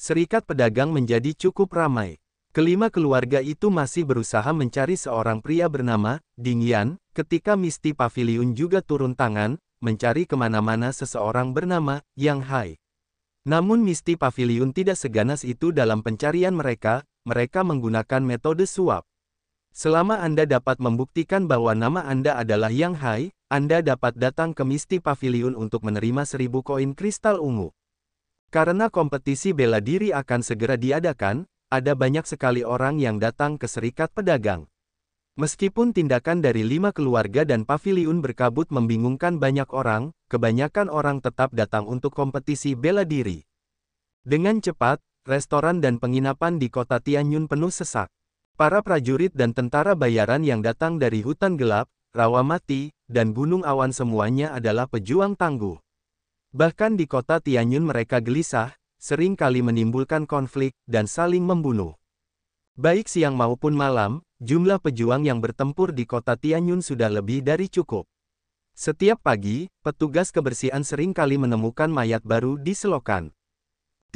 serikat pedagang menjadi cukup ramai. Kelima keluarga itu masih berusaha mencari seorang pria bernama Ding Yan, ketika Misty Pavilion juga turun tangan, mencari kemana-mana seseorang bernama Yang Hai. Namun Misty Pavilion tidak seganas itu dalam pencarian mereka menggunakan metode suap. Selama Anda dapat membuktikan bahwa nama Anda adalah Yang Hai, Anda dapat datang ke Misty Pavilion untuk menerima 1000 koin kristal ungu. Karena kompetisi bela diri akan segera diadakan, ada banyak sekali orang yang datang ke serikat pedagang. Meskipun tindakan dari 5 keluarga dan paviliun berkabut membingungkan banyak orang, kebanyakan orang tetap datang untuk kompetisi bela diri. Dengan cepat, restoran dan penginapan di kota Tianyun penuh sesak. Para prajurit dan tentara bayaran yang datang dari hutan gelap, rawa mati, dan gunung awan semuanya adalah pejuang tangguh. Bahkan di kota Tianyun mereka gelisah, sering kali menimbulkan konflik, dan saling membunuh. Baik siang maupun malam, jumlah pejuang yang bertempur di kota Tianyun sudah lebih dari cukup. Setiap pagi, petugas kebersihan sering kali menemukan mayat baru di selokan.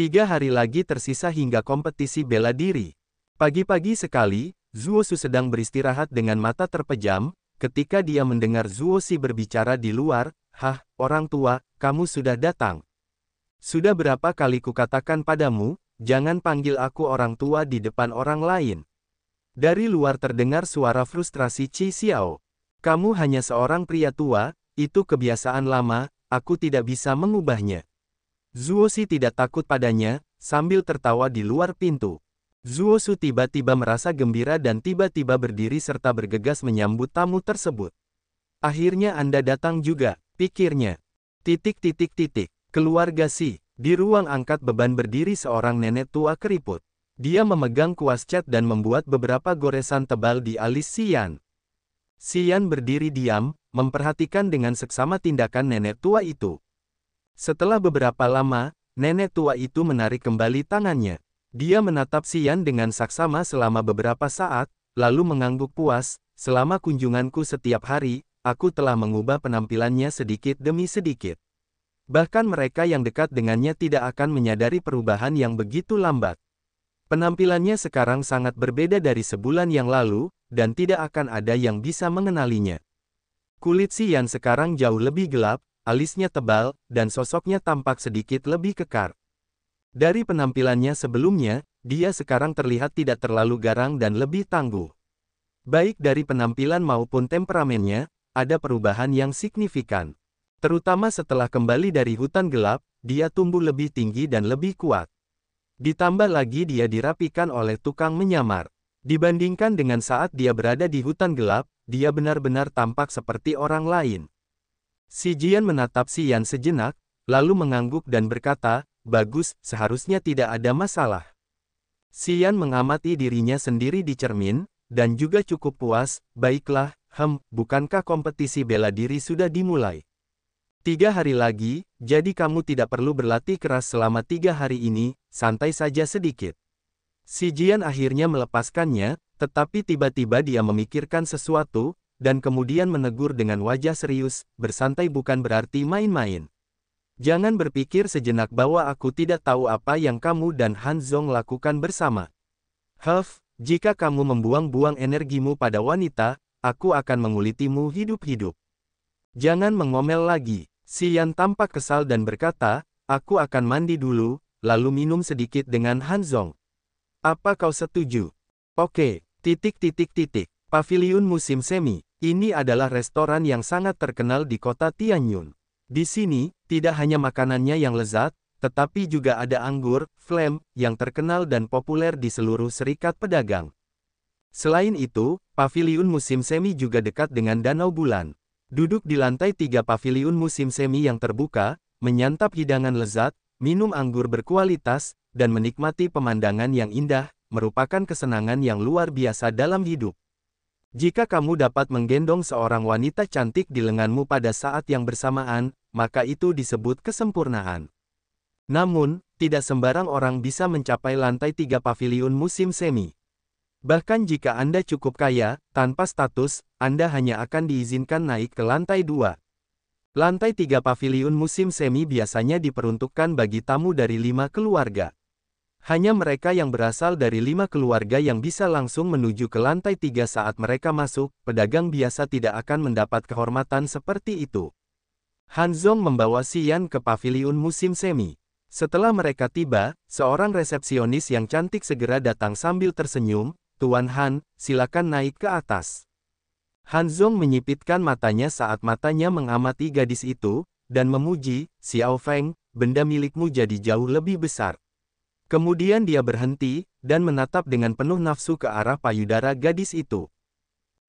3 hari lagi tersisa hingga kompetisi bela diri. Pagi-pagi sekali, Zuosu sedang beristirahat dengan mata terpejam, ketika dia mendengar Zuosi berbicara di luar, "Hah, orang tua, kamu sudah datang. Sudah berapa kali kukatakan padamu, jangan panggil aku orang tua di depan orang lain." Dari luar terdengar suara frustrasi Qi Xiao. "Kamu hanya seorang pria tua, itu kebiasaan lama, aku tidak bisa mengubahnya." Zuosi tidak takut padanya, sambil tertawa di luar pintu. Zuosu tiba-tiba merasa gembira dan tiba-tiba berdiri serta bergegas menyambut tamu tersebut. "Akhirnya Anda datang juga," pikirnya. Keluarga Si. Di ruang angkat beban berdiri seorang nenek tua keriput. Dia memegang kuas cat dan membuat beberapa goresan tebal di alis Xian. Xian berdiri diam, memperhatikan dengan seksama tindakan nenek tua itu. Setelah beberapa lama, nenek tua itu menarik kembali tangannya. Dia menatap Xian dengan saksama selama beberapa saat, lalu mengangguk puas. "Selama kunjunganku setiap hari, aku telah mengubah penampilannya sedikit demi sedikit." Bahkan mereka yang dekat dengannya tidak akan menyadari perubahan yang begitu lambat. Penampilannya sekarang sangat berbeda dari sebulan yang lalu, dan tidak akan ada yang bisa mengenalinya. Kulit Xian sekarang jauh lebih gelap, alisnya tebal, dan sosoknya tampak sedikit lebih kekar. Dari penampilannya sebelumnya, dia sekarang terlihat tidak terlalu garang dan lebih tangguh. Baik dari penampilan maupun temperamennya, ada perubahan yang signifikan. Terutama setelah kembali dari hutan gelap, dia tumbuh lebih tinggi dan lebih kuat. Ditambah lagi dia dirapikan oleh tukang menyamar. Dibandingkan dengan saat dia berada di hutan gelap, dia benar-benar tampak seperti orang lain. Si Jian menatap Xian sejenak, lalu mengangguk dan berkata, "Bagus, seharusnya tidak ada masalah." Xian mengamati dirinya sendiri di cermin, dan juga cukup puas. "Baiklah, bukankah kompetisi bela diri sudah dimulai? 3 hari lagi, jadi kamu tidak perlu berlatih keras selama 3 hari ini, santai saja sedikit." Si Jian akhirnya melepaskannya, tetapi tiba-tiba dia memikirkan sesuatu, dan kemudian menegur dengan wajah serius, "Bersantai bukan berarti main-main. Jangan berpikir sejenak bahwa aku tidak tahu apa yang kamu dan Han Zong lakukan bersama. Jika kamu membuang-buang energimu pada wanita, aku akan mengulitimu hidup-hidup. Jangan mengomel lagi." Xian tampak kesal dan berkata, "Aku akan mandi dulu, lalu minum sedikit dengan Han Zong. Apa kau setuju?" "Oke." Paviliun musim semi. Ini adalah restoran yang sangat terkenal di kota Tianyun. Di sini, tidak hanya makanannya yang lezat, tetapi juga ada anggur, Flem, yang terkenal dan populer di seluruh serikat pedagang. Selain itu, paviliun musim semi juga dekat dengan Danau Bulan. Duduk di lantai 3 paviliun musim semi yang terbuka, menyantap hidangan lezat, minum anggur berkualitas, dan menikmati pemandangan yang indah, merupakan kesenangan yang luar biasa dalam hidup. Jika kamu dapat menggendong seorang wanita cantik di lenganmu pada saat yang bersamaan, maka itu disebut kesempurnaan. Namun, tidak sembarang orang bisa mencapai lantai 3 paviliun musim semi. Bahkan jika Anda cukup kaya, tanpa status, Anda hanya akan diizinkan naik ke lantai 2. Lantai 3 paviliun musim semi biasanya diperuntukkan bagi tamu dari 5 keluarga. Hanya mereka yang berasal dari 5 keluarga yang bisa langsung menuju ke lantai 3 saat mereka masuk, pedagang biasa tidak akan mendapat kehormatan seperti itu. Han Zhong membawa Xian ke paviliun musim semi. Setelah mereka tiba, seorang resepsionis yang cantik segera datang sambil tersenyum, "Tuan Han, silakan naik ke atas." Han Zhong menyipitkan matanya saat matanya mengamati gadis itu, dan memuji, "Xiao Feng, benda milikmu jadi jauh lebih besar." Kemudian dia berhenti, dan menatap dengan penuh nafsu ke arah payudara gadis itu.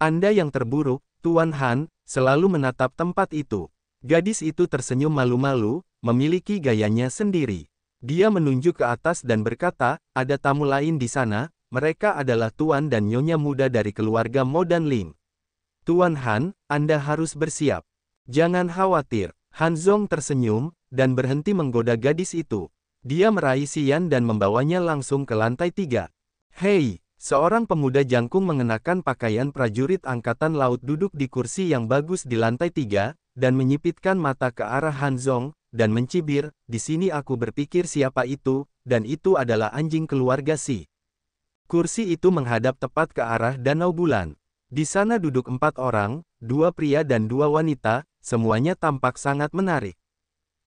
"Anda yang terburuk, Tuan Han, selalu menatap tempat itu." Gadis itu tersenyum malu-malu, memiliki gayanya sendiri. Dia menunjuk ke atas dan berkata, "Ada tamu lain di sana, mereka adalah Tuan dan Nyonya muda dari keluarga Mo dan Ling. Tuan Han, Anda harus bersiap." "Jangan khawatir." Han Zhong tersenyum, dan berhenti menggoda gadis itu. Dia meraih Xian dan membawanya langsung ke lantai 3. "Hei!" Seorang pemuda jangkung mengenakan pakaian prajurit angkatan laut duduk di kursi yang bagus di lantai 3, dan menyipitkan mata ke arah Han Zhong, dan mencibir, "Di sini aku berpikir siapa itu, dan itu adalah anjing keluarga Si." Kursi itu menghadap tepat ke arah Danau Bulan. Di sana duduk 4 orang, 2 pria dan 2 wanita, semuanya tampak sangat menarik.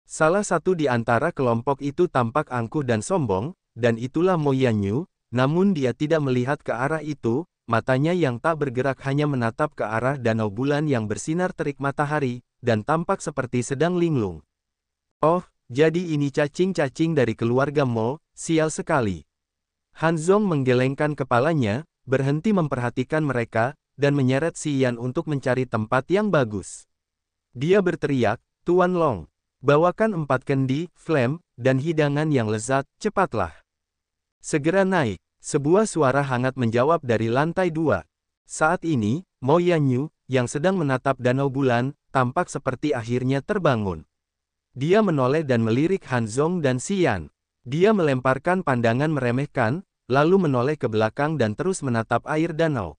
Salah satu di antara kelompok itu tampak angkuh dan sombong, dan itulah Mo Yanyu, namun dia tidak melihat ke arah itu, matanya yang tak bergerak hanya menatap ke arah danau bulan yang bersinar terik matahari, dan tampak seperti sedang linglung. "Oh, jadi ini cacing-cacing dari keluarga Mo, sial sekali." Han Zhong menggelengkan kepalanya, berhenti memperhatikan mereka, dan menyeret Xian untuk mencari tempat yang bagus. Dia berteriak, "Tuan Long, bawakan 4 kendi, flame, dan hidangan yang lezat, cepatlah." "Segera naik." Sebuah suara hangat menjawab dari lantai 2. Saat ini, Mo Yanyu, yang sedang menatap danau bulan, tampak seperti akhirnya terbangun. Dia menoleh dan melirik Han Zhong dan Xian. Dia melemparkan pandangan meremehkan, lalu menoleh ke belakang dan terus menatap air danau.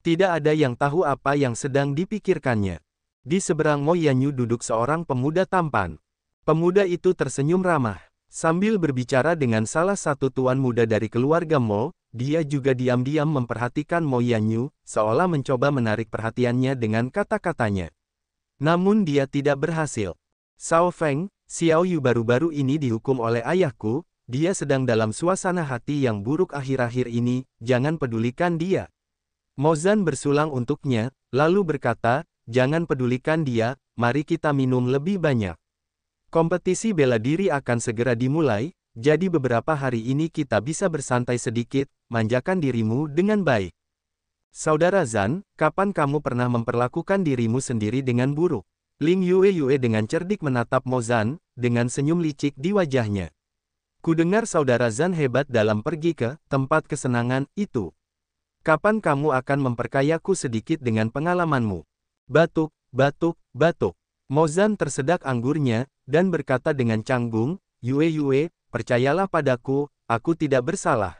Tidak ada yang tahu apa yang sedang dipikirkannya. Di seberang Mo Yanyu duduk seorang pemuda tampan. Pemuda itu tersenyum ramah. Sambil berbicara dengan salah satu tuan muda dari keluarga Mo, dia juga diam-diam memperhatikan Mo Yanyu, seolah mencoba menarik perhatiannya dengan kata-katanya. Namun dia tidak berhasil. "Shao Feng, Xiao Yu baru-baru ini dihukum oleh ayahku, dia sedang dalam suasana hati yang buruk akhir-akhir ini, jangan pedulikan dia." Mo Zan bersulang untuknya, lalu berkata, "Jangan pedulikan dia, mari kita minum lebih banyak. Kompetisi bela diri akan segera dimulai, jadi beberapa hari ini kita bisa bersantai sedikit, manjakan dirimu dengan baik." "Saudara Zan, kapan kamu pernah memperlakukan dirimu sendiri dengan buruk?" Ling Yue dengan cerdik menatap Mo Zan, dengan senyum licik di wajahnya. "Kudengar saudara Zan hebat dalam pergi ke tempat kesenangan itu. Kapan kamu akan memperkayaku sedikit dengan pengalamanmu?" Batuk, batuk, batuk. Mo Zan tersedak anggurnya, dan berkata dengan canggung, Yue, percayalah padaku, aku tidak bersalah.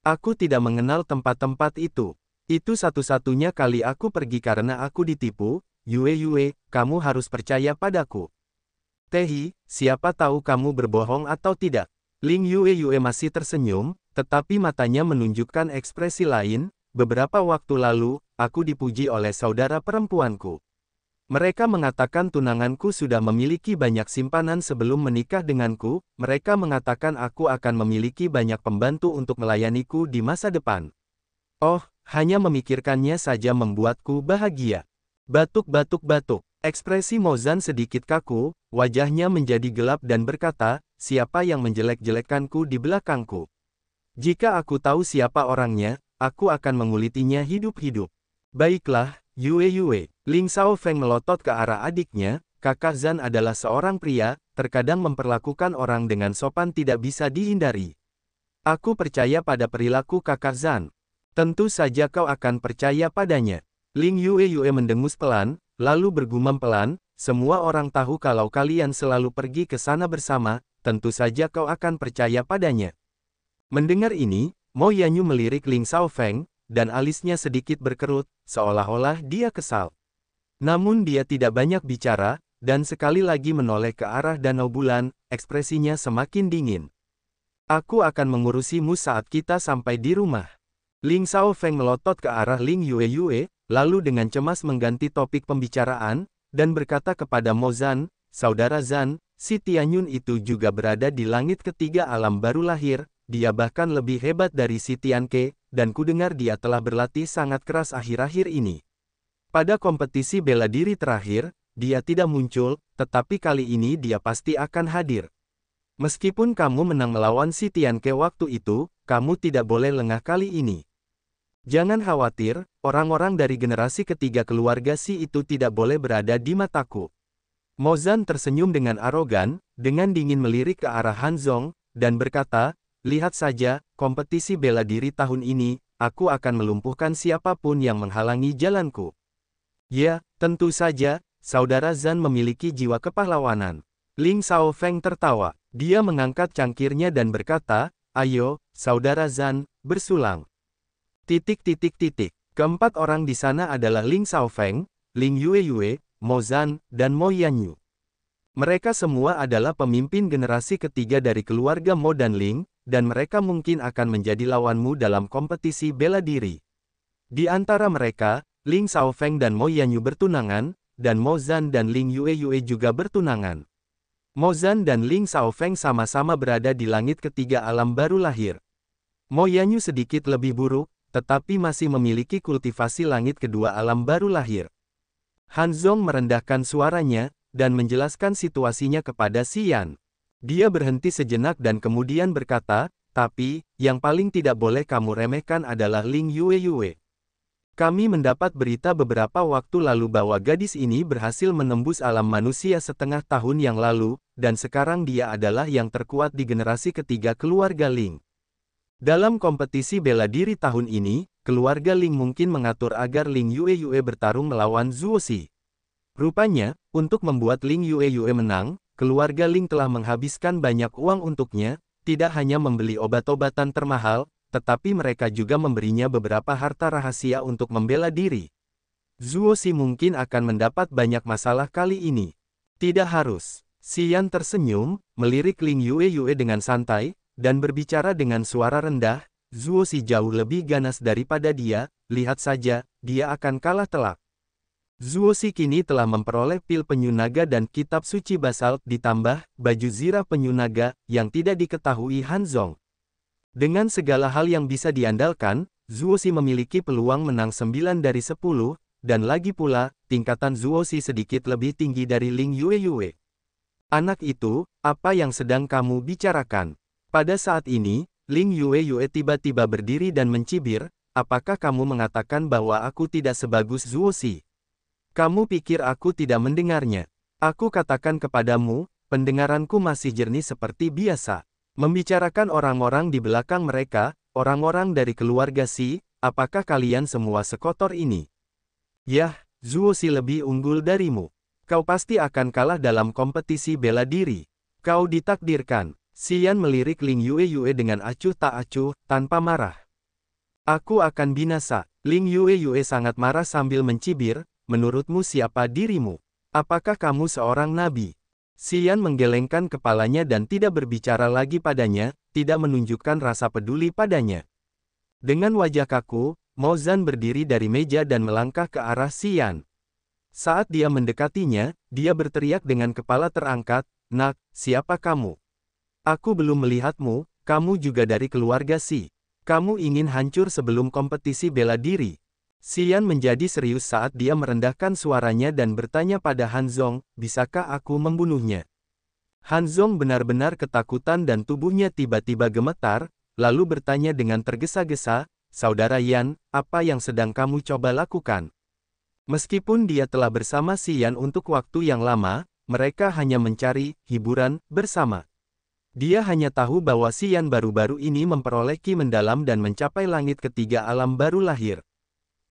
Aku tidak mengenal tempat-tempat itu. Itu satu-satunya kali aku pergi karena aku ditipu. Yue, kamu harus percaya padaku." "Tehi, siapa tahu kamu berbohong atau tidak?" Ling Yue masih tersenyum, tetapi matanya menunjukkan ekspresi lain. "Beberapa waktu lalu, aku dipuji oleh saudara perempuanku. Mereka mengatakan tunanganku sudah memiliki banyak simpanan sebelum menikah denganku, mereka mengatakan aku akan memiliki banyak pembantu untuk melayaniku di masa depan. Oh, hanya memikirkannya saja membuatku bahagia." Batuk. Ekspresi Mo Zan sedikit kaku, wajahnya menjadi gelap dan berkata, "Siapa yang menjelek-jelekkanku di belakangku? Jika aku tahu siapa orangnya, aku akan mengulitinya hidup-hidup." "Baiklah, Yue." Ling Shao Feng melotot ke arah adiknya, "Kakak Zan adalah seorang pria, terkadang memperlakukan orang dengan sopan tidak bisa dihindari. Aku percaya pada perilaku kakak Zan." "Tentu saja kau akan percaya padanya." Ling Yue mendengus pelan, lalu bergumam pelan, "Semua orang tahu kalau kalian selalu pergi ke sana bersama, tentu saja kau akan percaya padanya." Mendengar ini, Mo Yanyu melirik Ling Shao Feng, dan alisnya sedikit berkerut, seolah-olah dia kesal. Namun dia tidak banyak bicara, dan sekali lagi menoleh ke arah danau bulan, ekspresinya semakin dingin. Aku akan mengurusimu saat kita sampai di rumah. Ling Xiaofeng melotot ke arah Ling Yue, lalu dengan cemas mengganti topik pembicaraan, dan berkata kepada Mo Zan, "Saudara Zan, si Tianyun itu juga berada di langit ketiga alam baru lahir, dia bahkan lebih hebat dari si Tianke, dan kudengar dia telah berlatih sangat keras akhir-akhir ini. Pada kompetisi bela diri terakhir, dia tidak muncul, tetapi kali ini dia pasti akan hadir. Meskipun kamu menang melawan si Tianke waktu itu, kamu tidak boleh lengah kali ini. Jangan khawatir, orang-orang dari generasi ketiga keluarga Si itu tidak boleh berada di mataku." Mo Zan tersenyum dengan arogan, dengan dingin melirik ke arah Han Zong, dan berkata, "Lihat saja, kompetisi bela diri tahun ini, aku akan melumpuhkan siapapun yang menghalangi jalanku." "Ya, tentu saja, Saudara Zan memiliki jiwa kepahlawanan." Ling Xiaofeng tertawa. Dia mengangkat cangkirnya dan berkata, "Ayo, Saudara Zan, bersulang." Keempat orang di sana adalah Ling Xiaofeng, Ling Yue, Mo Zan, dan Mo Yanyu. Mereka semua adalah pemimpin generasi ketiga dari keluarga Mo dan Ling, dan mereka mungkin akan menjadi lawanmu dalam kompetisi bela diri. Di antara mereka, Ling Xiaofeng dan Mo Yanyu bertunangan, dan Mo Zan dan Ling Yue juga bertunangan. Mo Zan dan Ling Xiaofeng sama-sama berada di langit ketiga alam baru lahir. Mo Yanyu sedikit lebih buruk, tetapi masih memiliki kultivasi langit kedua alam baru lahir. Han Zong merendahkan suaranya, dan menjelaskan situasinya kepada Xian. Dia berhenti sejenak dan kemudian berkata, "Tapi, yang paling tidak boleh kamu remehkan adalah Ling Yue. Kami mendapat berita beberapa waktu lalu bahwa gadis ini berhasil menembus alam manusia setengah tahun yang lalu, dan sekarang dia adalah yang terkuat di generasi ketiga keluarga Ling. Dalam kompetisi bela diri tahun ini, keluarga Ling mungkin mengatur agar Ling Yue bertarung melawan Zuoxi. Rupanya, untuk membuat Ling Yue menang, keluarga Ling telah menghabiskan banyak uang untuknya, tidak hanya membeli obat-obatan termahal, tetapi mereka juga memberinya beberapa harta rahasia untuk membela diri. Zuoxi mungkin akan mendapat banyak masalah kali ini." "Tidak harus." Xian tersenyum, melirik Ling Yue dengan santai, dan berbicara dengan suara rendah, "Zuoxi jauh lebih ganas daripada dia, lihat saja, dia akan kalah telak." Zuoxi kini telah memperoleh pil penyu naga dan kitab suci basalt ditambah baju zirah penyu naga yang tidak diketahui Han Zong. Dengan segala hal yang bisa diandalkan, Zuoxi memiliki peluang menang 9 dari 10, dan lagi pula, tingkatan Zuoxi sedikit lebih tinggi dari Ling Yue. "Anak itu, apa yang sedang kamu bicarakan?" Pada saat ini, Ling Yue tiba-tiba berdiri dan mencibir, "Apakah kamu mengatakan bahwa aku tidak sebagus Zuoxi? Kamu pikir aku tidak mendengarnya? Aku katakan kepadamu, pendengaranku masih jernih seperti biasa." Membicarakan orang-orang di belakang mereka, orang-orang dari keluarga Si, "Apakah kalian semua sekotor ini? Yah, Zuoxi lebih unggul darimu. Kau pasti akan kalah dalam kompetisi bela diri. Kau ditakdirkan." Xian melirik Ling Yue dengan acuh tak acuh, tanpa marah. "Aku akan binasa." Ling Yue sangat marah sambil mencibir, "Menurutmu siapa dirimu? Apakah kamu seorang nabi?" Xian menggelengkan kepalanya dan tidak berbicara lagi padanya, tidak menunjukkan rasa peduli padanya. Dengan wajah kaku, Mo Zan berdiri dari meja dan melangkah ke arah Xian. Saat dia mendekatinya, dia berteriak dengan kepala terangkat, "Nak, siapa kamu? Aku belum melihatmu, kamu juga dari keluarga Si. Kamu ingin hancur sebelum kompetisi bela diri." Xian menjadi serius saat dia merendahkan suaranya dan bertanya pada Han Zong, "Bisakah aku membunuhnya?" Han Zong benar-benar ketakutan dan tubuhnya tiba-tiba gemetar, lalu bertanya dengan tergesa-gesa, "Saudara Yan, apa yang sedang kamu coba lakukan?" Meskipun dia telah bersama Xian untuk waktu yang lama, mereka hanya mencari hiburan bersama. Dia hanya tahu bahwa Xian baru-baru ini memperoleh ki mendalam dan mencapai langit ketiga alam baru lahir.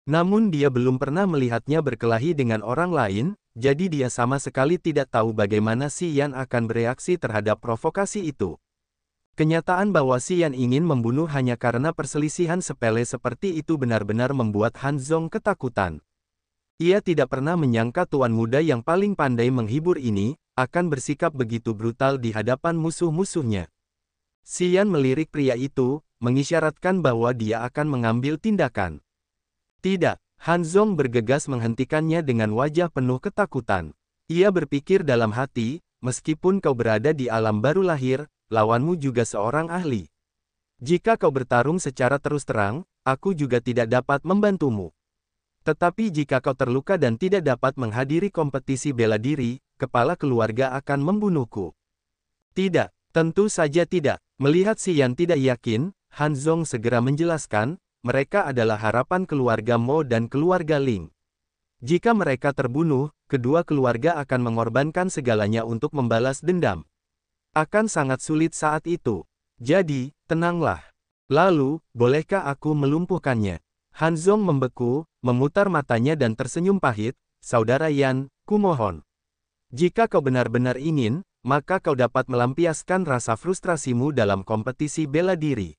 Namun dia belum pernah melihatnya berkelahi dengan orang lain, jadi dia sama sekali tidak tahu bagaimana Xian akan bereaksi terhadap provokasi itu. Kenyataan bahwa Xian ingin membunuh hanya karena perselisihan sepele seperti itu benar-benar membuat Han Zong ketakutan. Ia tidak pernah menyangka tuan muda yang paling pandai menghibur ini, akan bersikap begitu brutal di hadapan musuh-musuhnya. Xian melirik pria itu, mengisyaratkan bahwa dia akan mengambil tindakan. Tidak, Han Zong bergegas menghentikannya dengan wajah penuh ketakutan. Ia berpikir dalam hati, meskipun kau berada di alam baru lahir, lawanmu juga seorang ahli. Jika kau bertarung secara terus terang, aku juga tidak dapat membantumu. Tetapi jika kau terluka dan tidak dapat menghadiri kompetisi bela diri, kepala keluarga akan membunuhku. Tidak, tentu saja tidak. Melihat Xian tidak yakin, Han Zong segera menjelaskan, mereka adalah harapan keluarga Mo dan keluarga Ling. Jika mereka terbunuh, kedua keluarga akan mengorbankan segalanya untuk membalas dendam. Akan sangat sulit saat itu. Jadi, tenanglah. Lalu, bolehkah aku melumpuhkannya? Han Zong membeku, memutar matanya dan tersenyum pahit, Saudara Yan, kumohon. Jika kau benar-benar ingin, maka kau dapat melampiaskan rasa frustrasimu dalam kompetisi bela diri.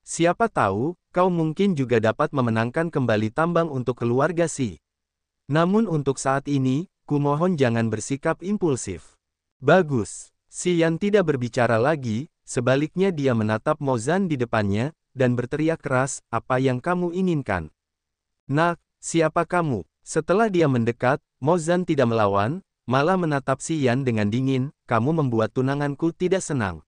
Siapa tahu, kau mungkin juga dapat memenangkan kembali tambang untuk keluarga Si. Namun untuk saat ini, kumohon jangan bersikap impulsif. Bagus. Xian tidak berbicara lagi, sebaliknya dia menatap Mo Zan di depannya, dan berteriak keras, apa yang kamu inginkan? Nak, siapa kamu? Setelah dia mendekat, Mo Zan tidak melawan, malah menatap Xian dengan dingin, kamu membuat tunanganku tidak senang.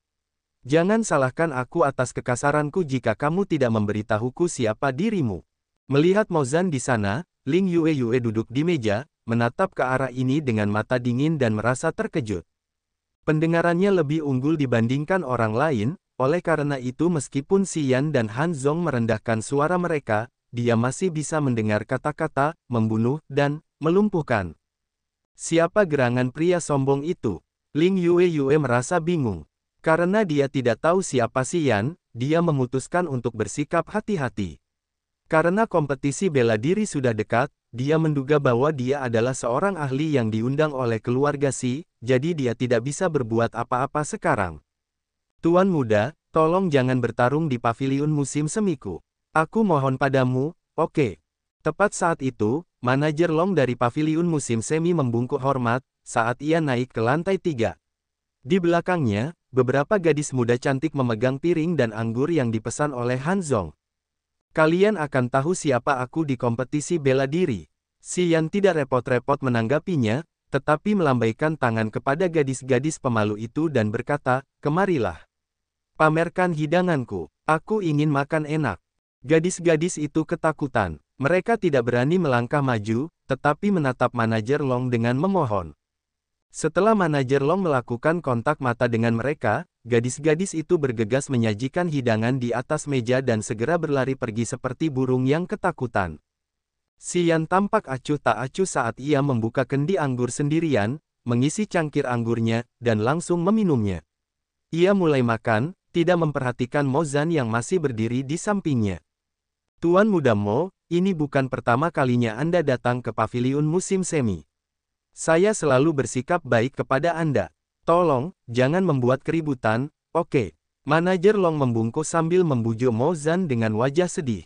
Jangan salahkan aku atas kekasaranku jika kamu tidak memberitahuku siapa dirimu. Melihat Mo Zan di sana, Ling Yue duduk di meja, menatap ke arah ini dengan mata dingin dan merasa terkejut. Pendengarannya lebih unggul dibandingkan orang lain, oleh karena itu meskipun Xian dan Han Zong merendahkan suara mereka, dia masih bisa mendengar kata-kata, membunuh, dan melumpuhkan. Siapa gerangan pria sombong itu? Ling Yue merasa bingung. Karena dia tidak tahu siapa Xian, dia memutuskan untuk bersikap hati-hati. Karena kompetisi bela diri sudah dekat, dia menduga bahwa dia adalah seorang ahli yang diundang oleh keluarga Si, jadi dia tidak bisa berbuat apa-apa sekarang. Tuan muda, tolong jangan bertarung di paviliun musim semiku. Aku mohon padamu, oke. Tepat saat itu, manajer Long dari paviliun musim semi membungkuk hormat, saat ia naik ke lantai 3. Di belakangnya, beberapa gadis muda cantik memegang piring dan anggur yang dipesan oleh Han Zong. Kalian akan tahu siapa aku di kompetisi bela diri. Xian tidak repot-repot menanggapinya, tetapi melambaikan tangan kepada gadis-gadis pemalu itu dan berkata, kemarilah. Pamerkan hidanganku, aku ingin makan enak. Gadis-gadis itu ketakutan. Mereka tidak berani melangkah maju, tetapi menatap manajer Long dengan memohon. Setelah manajer Long melakukan kontak mata dengan mereka, gadis-gadis itu bergegas menyajikan hidangan di atas meja dan segera berlari pergi seperti burung yang ketakutan. Xian tampak acuh tak acuh saat ia membuka kendi anggur sendirian, mengisi cangkir anggurnya, dan langsung meminumnya. Ia mulai makan, tidak memperhatikan Mo Zan yang masih berdiri di sampingnya. Tuan muda Mo, ini bukan pertama kalinya Anda datang ke paviliun musim semi. Saya selalu bersikap baik kepada Anda. Tolong, jangan membuat keributan, oke? Manajer Long membungkuk sambil membujuk Mo Zan dengan wajah sedih.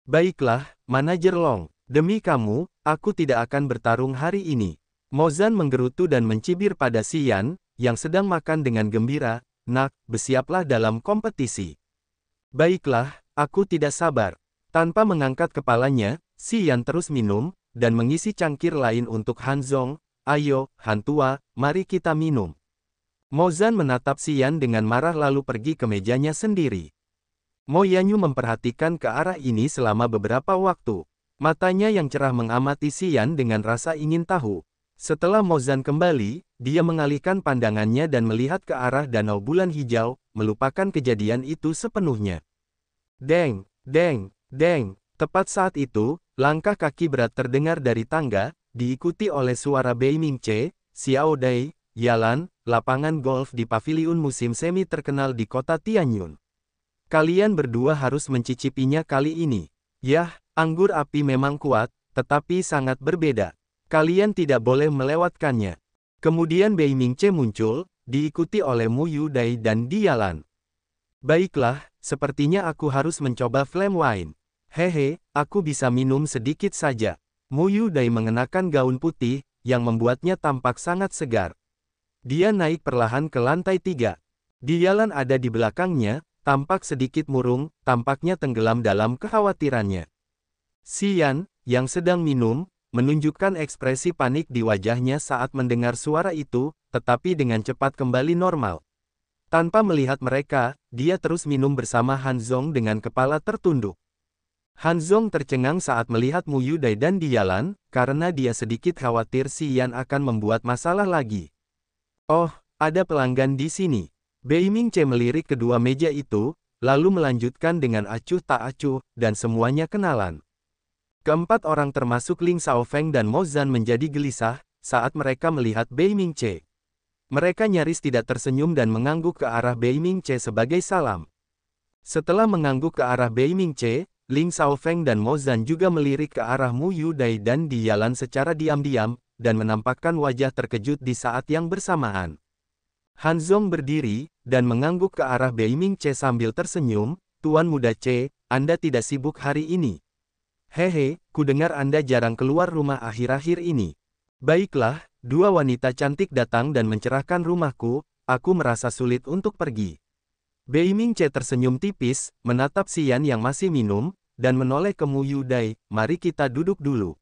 Baiklah, Manajer Long, demi kamu, aku tidak akan bertarung hari ini. Mo Zan menggerutu dan mencibir pada Xian, yang sedang makan dengan gembira, nak, bersiaplah dalam kompetisi. Baiklah, aku tidak sabar. Tanpa mengangkat kepalanya, Xian terus minum, dan mengisi cangkir lain untuk Han Zong. Ayo, Han tua, mari kita minum. Mo Zan menatap Xian dengan marah lalu pergi ke mejanya sendiri. Mo Yanyu memperhatikan ke arah ini selama beberapa waktu. Matanya yang cerah mengamati Xian dengan rasa ingin tahu. Setelah Mo Zan kembali, dia mengalihkan pandangannya dan melihat ke arah danau bulan hijau, melupakan kejadian itu sepenuhnya. Deng, deng, deng. Tepat saat itu, langkah kaki berat terdengar dari tangga, diikuti oleh suara Bei Mingche, Xiao Dai, Yalan, lapangan golf di paviliun musim semi terkenal di kota Tianyun. Kalian berdua harus mencicipinya kali ini. Yah, anggur api memang kuat, tetapi sangat berbeda. Kalian tidak boleh melewatkannya. Kemudian Bei Mingche muncul, diikuti oleh Mu Yu Dai dan Dialan. Baiklah, sepertinya aku harus mencoba flame wine. Hehe, aku bisa minum sedikit saja. Mu Yu Dai mengenakan gaun putih, yang membuatnya tampak sangat segar. Dia naik perlahan ke lantai 3. Dialan ada di belakangnya, tampak sedikit murung, tampaknya tenggelam dalam kekhawatirannya. Xian, yang sedang minum, menunjukkan ekspresi panik di wajahnya saat mendengar suara itu, tetapi dengan cepat kembali normal. Tanpa melihat mereka, dia terus minum bersama Han Zong dengan kepala tertunduk. Han Zong tercengang saat melihat Mu Yudai dan Dialan, karena dia sedikit khawatir Xian akan membuat masalah lagi. Oh, ada pelanggan di sini. Bei Mingce melirik kedua meja itu, lalu melanjutkan dengan acuh tak acuh, dan semuanya kenalan. Keempat orang termasuk Ling Xiaofeng dan Mo Zan menjadi gelisah, saat mereka melihat Bei Mingce. Mereka nyaris tidak tersenyum dan mengangguk ke arah Bei Mingce sebagai salam. Setelah mengangguk ke arah Bei Mingce, Ling Xiaofeng dan Mo Zan juga melirik ke arah Mu Yudai dan Dialan secara diam-diam, dan menampakkan wajah terkejut di saat yang bersamaan. Han Zong berdiri, dan mengangguk ke arah Bei Mingce sambil tersenyum, "Tuan Muda Ce, Anda tidak sibuk hari ini?" "Hehe, ku dengar Anda jarang keluar rumah akhir-akhir ini." "Baiklah, dua wanita cantik datang dan mencerahkan rumahku, aku merasa sulit untuk pergi." Bei Mingce tersenyum tipis, menatap Xian yang masih minum, dan menoleh ke Mu Yudai, "Mari kita duduk dulu."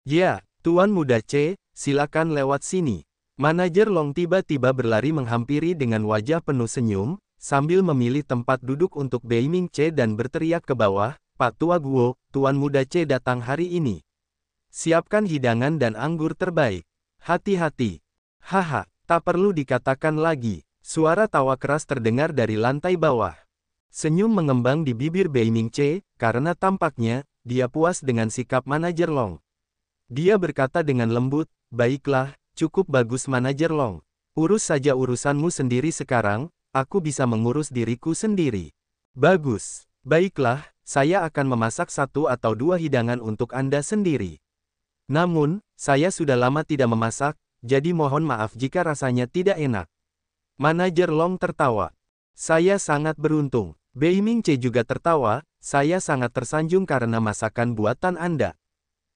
"Ya, Tuan Muda Ce, silakan lewat sini." Manajer Long tiba-tiba berlari menghampiri dengan wajah penuh senyum, sambil memilih tempat duduk untuk Bei Mingce dan berteriak ke bawah, "Pak Tua Guo, Tuan Muda Ce datang hari ini. Siapkan hidangan dan anggur terbaik. Hati-hati." "Haha, tak perlu dikatakan lagi." Suara tawa keras terdengar dari lantai bawah. Senyum mengembang di bibir Bei Mingce, karena tampaknya, dia puas dengan sikap manajer Long. Dia berkata dengan lembut, "Baiklah, cukup bagus manajer Long. Urus saja urusanmu sendiri sekarang, aku bisa mengurus diriku sendiri." "Bagus. Baiklah, saya akan memasak satu atau dua hidangan untuk Anda sendiri. Namun, saya sudah lama tidak memasak, jadi mohon maaf jika rasanya tidak enak." Manajer Long tertawa. "Saya sangat beruntung." Bei Mingce juga tertawa, "Saya sangat tersanjung karena masakan buatan Anda.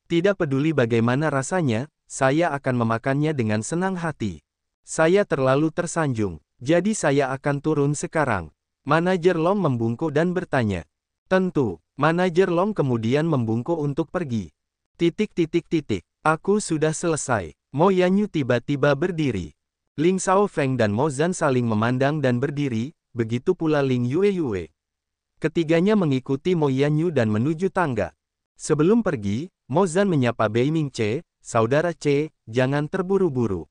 Tidak peduli bagaimana rasanya, saya akan memakannya dengan senang hati. Saya terlalu tersanjung, jadi saya akan turun sekarang." Manajer Long membungkuk dan bertanya. "Tentu." Manajer Long kemudian membungkuk untuk pergi. "Aku sudah selesai." Mo Yanyu tiba-tiba berdiri. Ling Xiaofeng dan Mo Zan saling memandang dan berdiri, begitu pula Ling Yue. Ketiganya mengikuti Mo Yanyu dan menuju tangga. Sebelum pergi, Mo Zan menyapa Bei Mingce, "Saudara Ce, jangan terburu-buru.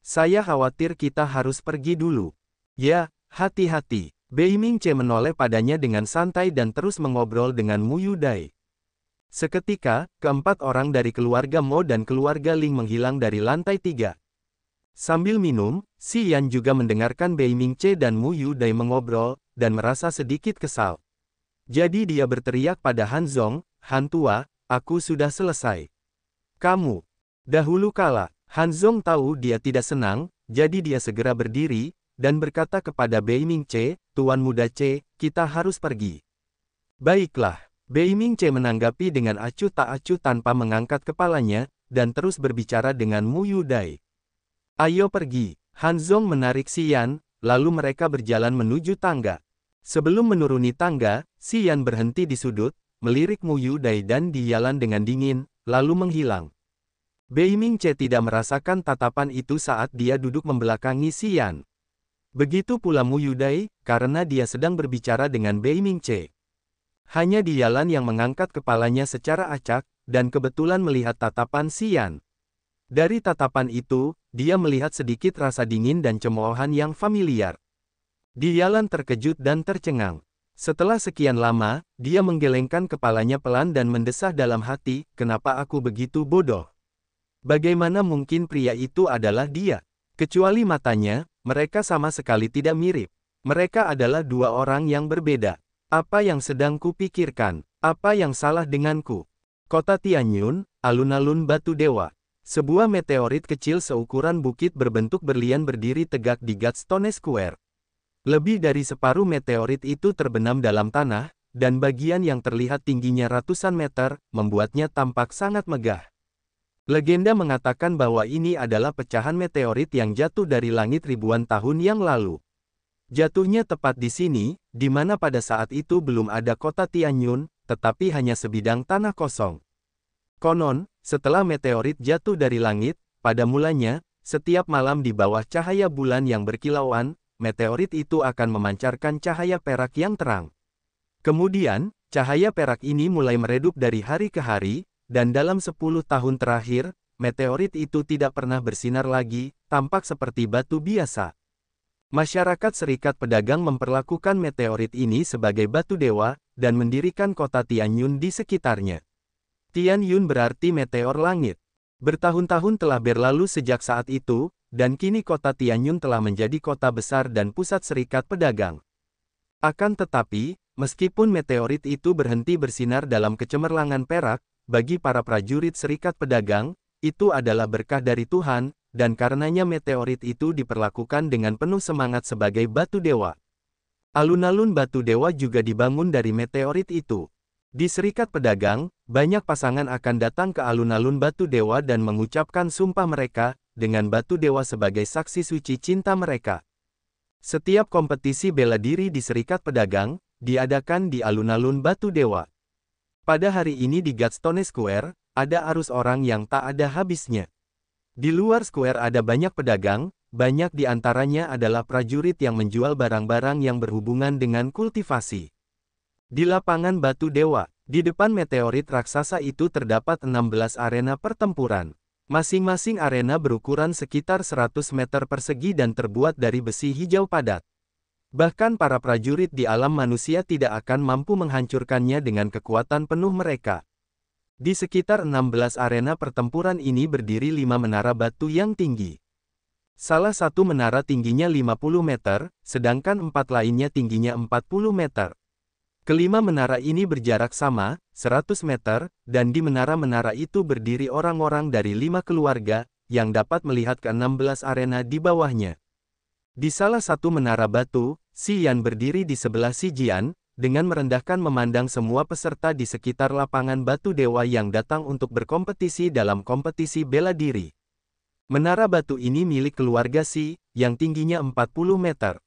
Saya khawatir kita harus pergi dulu." "Ya, hati-hati." Bei Mingce menoleh padanya dengan santai dan terus mengobrol dengan Mu Yudai. Seketika, keempat orang dari keluarga Mo dan keluarga Ling menghilang dari lantai 3. Sambil minum, Xian juga mendengarkan Bei Mingce dan Mu Yudai mengobrol, dan merasa sedikit kesal. Jadi dia berteriak pada Han Zong, "Han Tua, aku sudah selesai. Kamu." Dahulu kala, Han Zong tahu dia tidak senang, jadi dia segera berdiri, dan berkata kepada Bei Mingce, "Tuan Muda Ce, kita harus pergi." "Baiklah." Bei Mingce menanggapi dengan acuh tak acuh tanpa mengangkat kepalanya, dan terus berbicara dengan Mu Yudai. "Ayo pergi." Han Zong menarik Xian, lalu mereka berjalan menuju tangga. Sebelum menuruni tangga, Xian berhenti di sudut, melirik Mu Yudai dan Dialan dengan dingin, lalu menghilang. Bei Mingce tidak merasakan tatapan itu saat dia duduk membelakangi Xian. Begitu pula Mu Yudai, karena dia sedang berbicara dengan Bei Mingce. Hanya Dialan yang mengangkat kepalanya secara acak, dan kebetulan melihat tatapan Xian. Dari tatapan itu, dia melihat sedikit rasa dingin dan cemoohan yang familiar. Dialan terkejut dan tercengang. Setelah sekian lama, dia menggelengkan kepalanya pelan dan mendesah dalam hati, "Kenapa aku begitu bodoh? Bagaimana mungkin pria itu adalah dia? Kecuali matanya, mereka sama sekali tidak mirip. Mereka adalah dua orang yang berbeda. Apa yang sedang kupikirkan? Apa yang salah denganku?" Kota Tianyun, alun-alun Batu Dewa. Sebuah meteorit kecil seukuran bukit berbentuk berlian berdiri tegak di Gladstone Square. Lebih dari separuh meteorit itu terbenam dalam tanah, dan bagian yang terlihat tingginya ratusan meter, membuatnya tampak sangat megah. Legenda mengatakan bahwa ini adalah pecahan meteorit yang jatuh dari langit ribuan tahun yang lalu. Jatuhnya tepat di sini, di mana pada saat itu belum ada kota Tianyun, tetapi hanya sebidang tanah kosong. Konon, setelah meteorit jatuh dari langit, pada mulanya, setiap malam di bawah cahaya bulan yang berkilauan, meteorit itu akan memancarkan cahaya perak yang terang. Kemudian, cahaya perak ini mulai meredup dari hari ke hari, dan dalam 10 tahun terakhir, meteorit itu tidak pernah bersinar lagi, tampak seperti batu biasa. Masyarakat Serikat Pedagang memperlakukan meteorit ini sebagai batu dewa, dan mendirikan kota Tianyun di sekitarnya. Tianyun berarti meteor langit. Bertahun-tahun telah berlalu sejak saat itu, dan kini kota Tianyun telah menjadi kota besar dan pusat Serikat Pedagang. Akan tetapi, meskipun meteorit itu berhenti bersinar dalam kecemerlangan perak, bagi para prajurit Serikat Pedagang, itu adalah berkah dari Tuhan, dan karenanya meteorit itu diperlakukan dengan penuh semangat sebagai batu dewa. Alun-alun batu dewa juga dibangun dari meteorit itu. Di Serikat Pedagang, banyak pasangan akan datang ke alun-alun batu dewa dan mengucapkan sumpah mereka, dengan batu dewa sebagai saksi suci cinta mereka. Setiap kompetisi bela diri di Serikat Pedagang, diadakan di alun-alun batu dewa. Pada hari ini di Gladstone Square, ada arus orang yang tak ada habisnya. Di luar square ada banyak pedagang, banyak di antaranya adalah prajurit yang menjual barang-barang yang berhubungan dengan kultivasi. Di lapangan batu dewa, di depan meteorit raksasa itu terdapat 16 arena pertempuran. Masing-masing arena berukuran sekitar 100 meter persegi dan terbuat dari besi hijau padat. Bahkan para prajurit di alam manusia tidak akan mampu menghancurkannya dengan kekuatan penuh mereka. Di sekitar 16 arena pertempuran ini berdiri 5 menara batu yang tinggi. Salah satu menara tingginya 50 meter, sedangkan 4 lainnya tingginya 40 meter. Kelima menara ini berjarak sama, 100 meter, dan di menara-menara itu berdiri orang-orang dari 5 keluarga, yang dapat melihat ke 16 arena di bawahnya. Di salah satu menara batu, Si Yan berdiri di sebelah Si Jian, dengan merendahkan memandang semua peserta di sekitar lapangan batu dewa yang datang untuk berkompetisi dalam kompetisi bela diri. Menara batu ini milik keluarga Si, yang tingginya 40 meter.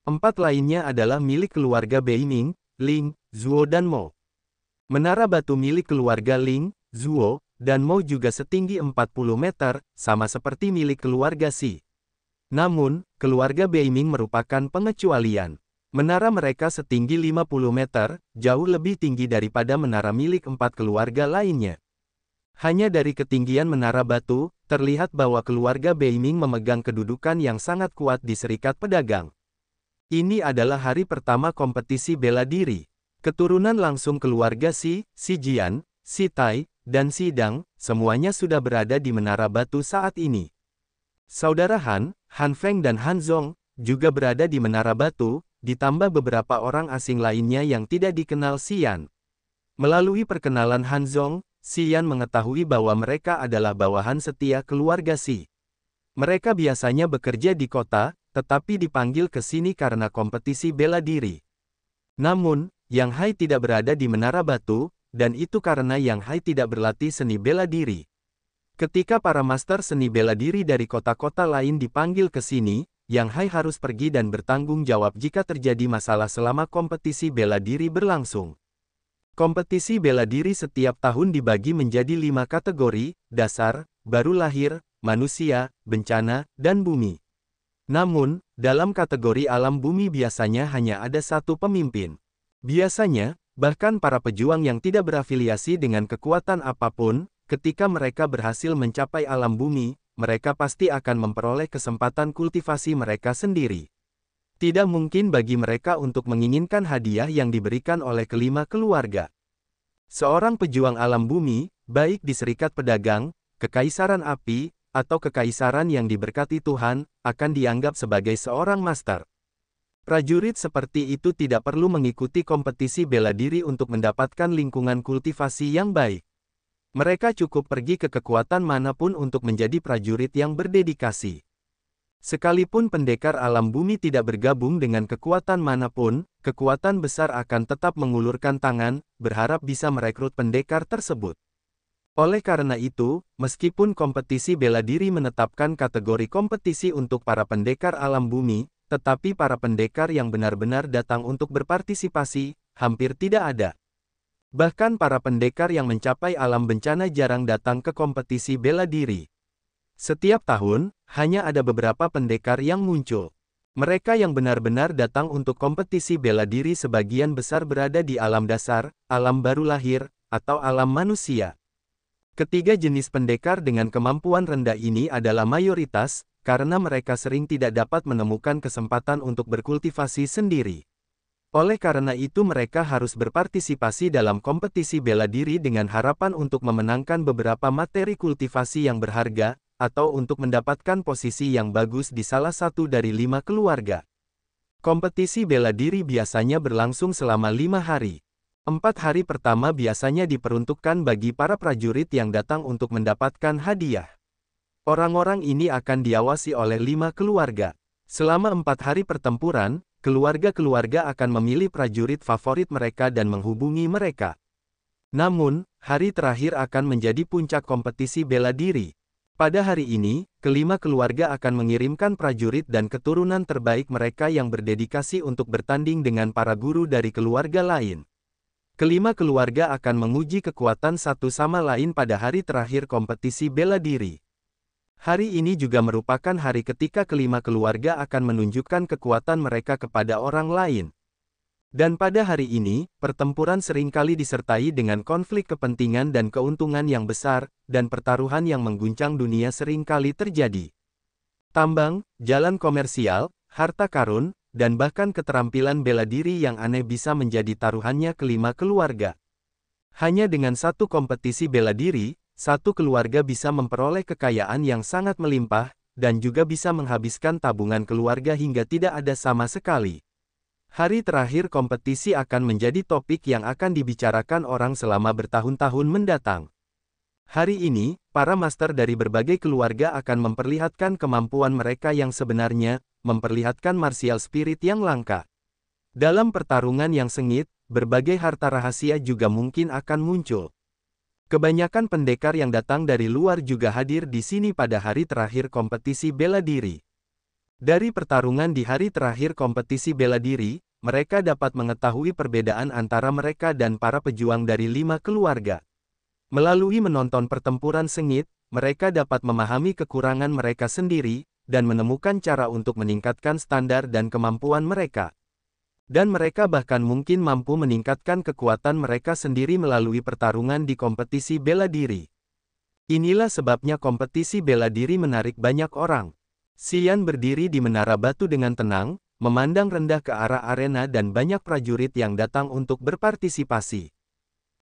4 lainnya adalah milik keluarga Beiming, Ling, Zuo dan Mo. Menara batu milik keluarga Ling, Zuo, dan Mo juga setinggi 40 meter, sama seperti milik keluarga Si. Namun, keluarga Beiming merupakan pengecualian. Menara mereka setinggi 50 meter, jauh lebih tinggi daripada menara milik 4 keluarga lainnya. Hanya dari ketinggian menara batu, terlihat bahwa keluarga Beiming memegang kedudukan yang sangat kuat di Serikat Pedagang. Ini adalah hari pertama kompetisi bela diri. Keturunan langsung keluarga Si Jian, Si Tai, dan Si Dang, semuanya sudah berada di menara batu saat ini. Saudara Han Feng dan Han Zhong, juga berada di menara batu, ditambah beberapa orang asing lainnya yang tidak dikenal Si Yan. Melalui perkenalan Han Zhong, Si Yan mengetahui bahwa mereka adalah bawahan setia keluarga Si. Mereka biasanya bekerja di kota, tetapi dipanggil ke sini karena kompetisi bela diri. Namun, Yang Hai tidak berada di menara batu, dan itu karena Yang Hai tidak berlatih seni bela diri. Ketika para master seni bela diri dari kota-kota lain dipanggil ke sini, Yang Hai harus pergi dan bertanggung jawab jika terjadi masalah selama kompetisi bela diri berlangsung. Kompetisi bela diri setiap tahun dibagi menjadi 5 kategori: dasar, baru lahir, manusia, bencana, dan bumi. Namun, dalam kategori alam bumi biasanya hanya ada satu pemimpin. Biasanya, bahkan para pejuang yang tidak berafiliasi dengan kekuatan apapun, ketika mereka berhasil mencapai alam bumi, mereka pasti akan memperoleh kesempatan kultivasi mereka sendiri. Tidak mungkin bagi mereka untuk menginginkan hadiah yang diberikan oleh kelima keluarga. Seorang pejuang alam bumi, baik di Serikat Pedagang, Kekaisaran Api, atau Kekaisaran yang diberkati Tuhan, akan dianggap sebagai seorang master. Prajurit seperti itu tidak perlu mengikuti kompetisi bela diri untuk mendapatkan lingkungan kultivasi yang baik. Mereka cukup pergi ke kekuatan manapun untuk menjadi prajurit yang berdedikasi. Sekalipun pendekar alam bumi tidak bergabung dengan kekuatan manapun, kekuatan besar akan tetap mengulurkan tangan, berharap bisa merekrut pendekar tersebut. Oleh karena itu, meskipun kompetisi bela diri menetapkan kategori kompetisi untuk para pendekar alam bumi, tetapi para pendekar yang benar-benar datang untuk berpartisipasi, hampir tidak ada. Bahkan para pendekar yang mencapai alam bencana jarang datang ke kompetisi bela diri. Setiap tahun, hanya ada beberapa pendekar yang muncul. Mereka yang benar-benar datang untuk kompetisi bela diri sebagian besar berada di alam dasar, alam baru lahir, atau alam manusia. Ketiga jenis pendekar dengan kemampuan rendah ini adalah mayoritas, karena mereka sering tidak dapat menemukan kesempatan untuk berkultivasi sendiri. Oleh karena itu mereka harus berpartisipasi dalam kompetisi bela diri dengan harapan untuk memenangkan beberapa materi kultivasi yang berharga, atau untuk mendapatkan posisi yang bagus di salah satu dari 5 keluarga. Kompetisi bela diri biasanya berlangsung selama 5 hari. 4 hari pertama biasanya diperuntukkan bagi para prajurit yang datang untuk mendapatkan hadiah. Orang-orang ini akan diawasi oleh 5 keluarga. Selama 4 hari pertempuran, keluarga-keluarga akan memilih prajurit favorit mereka dan menghubungi mereka. Namun, hari terakhir akan menjadi puncak kompetisi bela diri. Pada hari ini, kelima keluarga akan mengirimkan prajurit dan keturunan terbaik mereka yang berdedikasi untuk bertanding dengan para guru dari keluarga lain. Kelima keluarga akan menguji kekuatan satu sama lain pada hari terakhir kompetisi bela diri. Hari ini juga merupakan hari ketika kelima keluarga akan menunjukkan kekuatan mereka kepada orang lain. Dan pada hari ini, pertempuran seringkali disertai dengan konflik kepentingan dan keuntungan yang besar, dan pertaruhan yang mengguncang dunia seringkali terjadi. Tambang, jalan komersial, harta karun, dan bahkan keterampilan bela diri yang aneh bisa menjadi taruhannya kelima keluarga. Hanya dengan satu kompetisi bela diri, satu keluarga bisa memperoleh kekayaan yang sangat melimpah, dan juga bisa menghabiskan tabungan keluarga hingga tidak ada sama sekali. Hari terakhir kompetisi akan menjadi topik yang akan dibicarakan orang selama bertahun-tahun mendatang. Hari ini, para master dari berbagai keluarga akan memperlihatkan kemampuan mereka yang sebenarnya, memperlihatkan martial spirit yang langka. Dalam pertarungan yang sengit, berbagai harta rahasia juga mungkin akan muncul. Kebanyakan pendekar yang datang dari luar juga hadir di sini pada hari terakhir kompetisi bela diri. Dari pertarungan di hari terakhir kompetisi bela diri, mereka dapat mengetahui perbedaan antara mereka dan para pejuang dari 5 keluarga. Melalui menonton pertempuran sengit, mereka dapat memahami kekurangan mereka sendiri, dan menemukan cara untuk meningkatkan standar dan kemampuan mereka. Dan mereka bahkan mungkin mampu meningkatkan kekuatan mereka sendiri melalui pertarungan di kompetisi bela diri. Inilah sebabnya kompetisi bela diri menarik banyak orang. Xian berdiri di menara batu dengan tenang, memandang rendah ke arah arena dan banyak prajurit yang datang untuk berpartisipasi.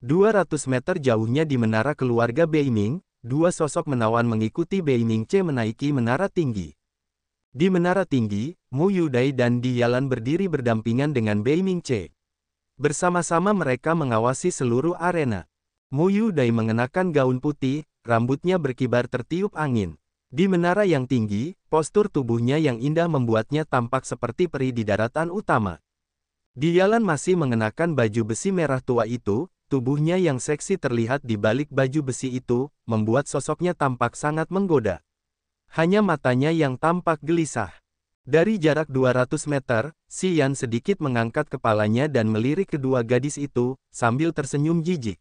200 meter jauhnya di menara keluarga Beiming, dua sosok menawan mengikuti Beiming Ce menaiki menara tinggi. Di menara tinggi, Mu Yudai dan Di Yalan berdiri berdampingan dengan Beiming Ce. Bersama-sama mereka mengawasi seluruh arena. Mu Yudai mengenakan gaun putih, rambutnya berkibar tertiup angin. Di menara yang tinggi, postur tubuhnya yang indah membuatnya tampak seperti peri di daratan utama. Di Yalan masih mengenakan baju besi merah tua itu, tubuhnya yang seksi terlihat di balik baju besi itu, membuat sosoknya tampak sangat menggoda. Hanya matanya yang tampak gelisah. Dari jarak 200 meter, Xian sedikit mengangkat kepalanya dan melirik kedua gadis itu, sambil tersenyum jijik.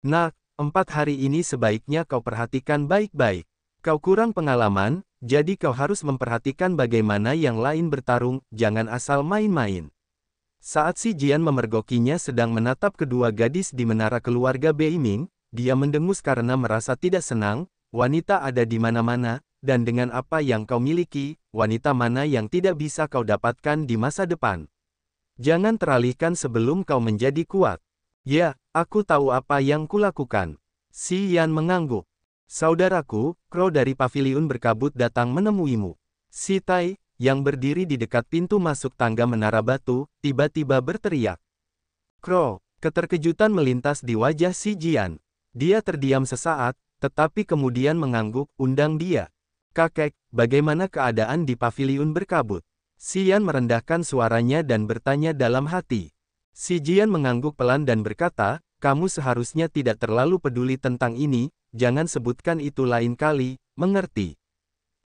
Nak, 4 hari ini sebaiknya kau perhatikan baik-baik. Kau kurang pengalaman, jadi kau harus memperhatikan bagaimana yang lain bertarung, jangan asal main-main. Saat Si Jian memergokinya sedang menatap kedua gadis di menara keluarga Beiming, dia mendengus karena merasa tidak senang. Wanita ada di mana-mana, dan dengan apa yang kau miliki, wanita mana yang tidak bisa kau dapatkan di masa depan. Jangan teralihkan sebelum kau menjadi kuat. Ya, aku tahu apa yang kulakukan. Si Yan mengangguk. Saudaraku, Crow dari paviliun berkabut datang menemuimu. Si Tai, yang berdiri di dekat pintu masuk tangga menara batu, tiba-tiba berteriak. Crow, keterkejutan melintas di wajah Si Jian. Dia terdiam sesaat, tetapi kemudian mengangguk, undang dia. Kakek, bagaimana keadaan di paviliun berkabut? Xian merendahkan suaranya dan bertanya dalam hati. Si Jian mengangguk pelan dan berkata, kamu seharusnya tidak terlalu peduli tentang ini, jangan sebutkan itu lain kali, mengerti?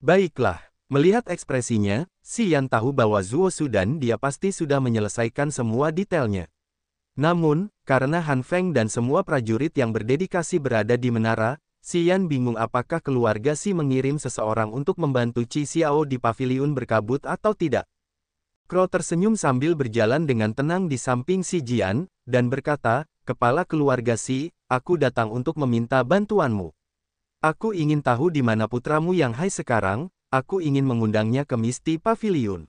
Baiklah, Melihat ekspresinya, Xian tahu bahwa Zuo Su dan dia pasti sudah menyelesaikan semua detailnya. Namun, karena Han Feng dan semua prajurit yang berdedikasi berada di menara, Xian bingung apakah keluarga Xi mengirim seseorang untuk membantu Qi Xiao di paviliun berkabut atau tidak. Crow tersenyum sambil berjalan dengan tenang di samping Xi Jian, dan berkata, "Kepala keluarga Xi, aku datang untuk meminta bantuanmu. Aku ingin tahu di mana putramu yang Hai sekarang, aku ingin mengundangnya ke Misty Pavilion.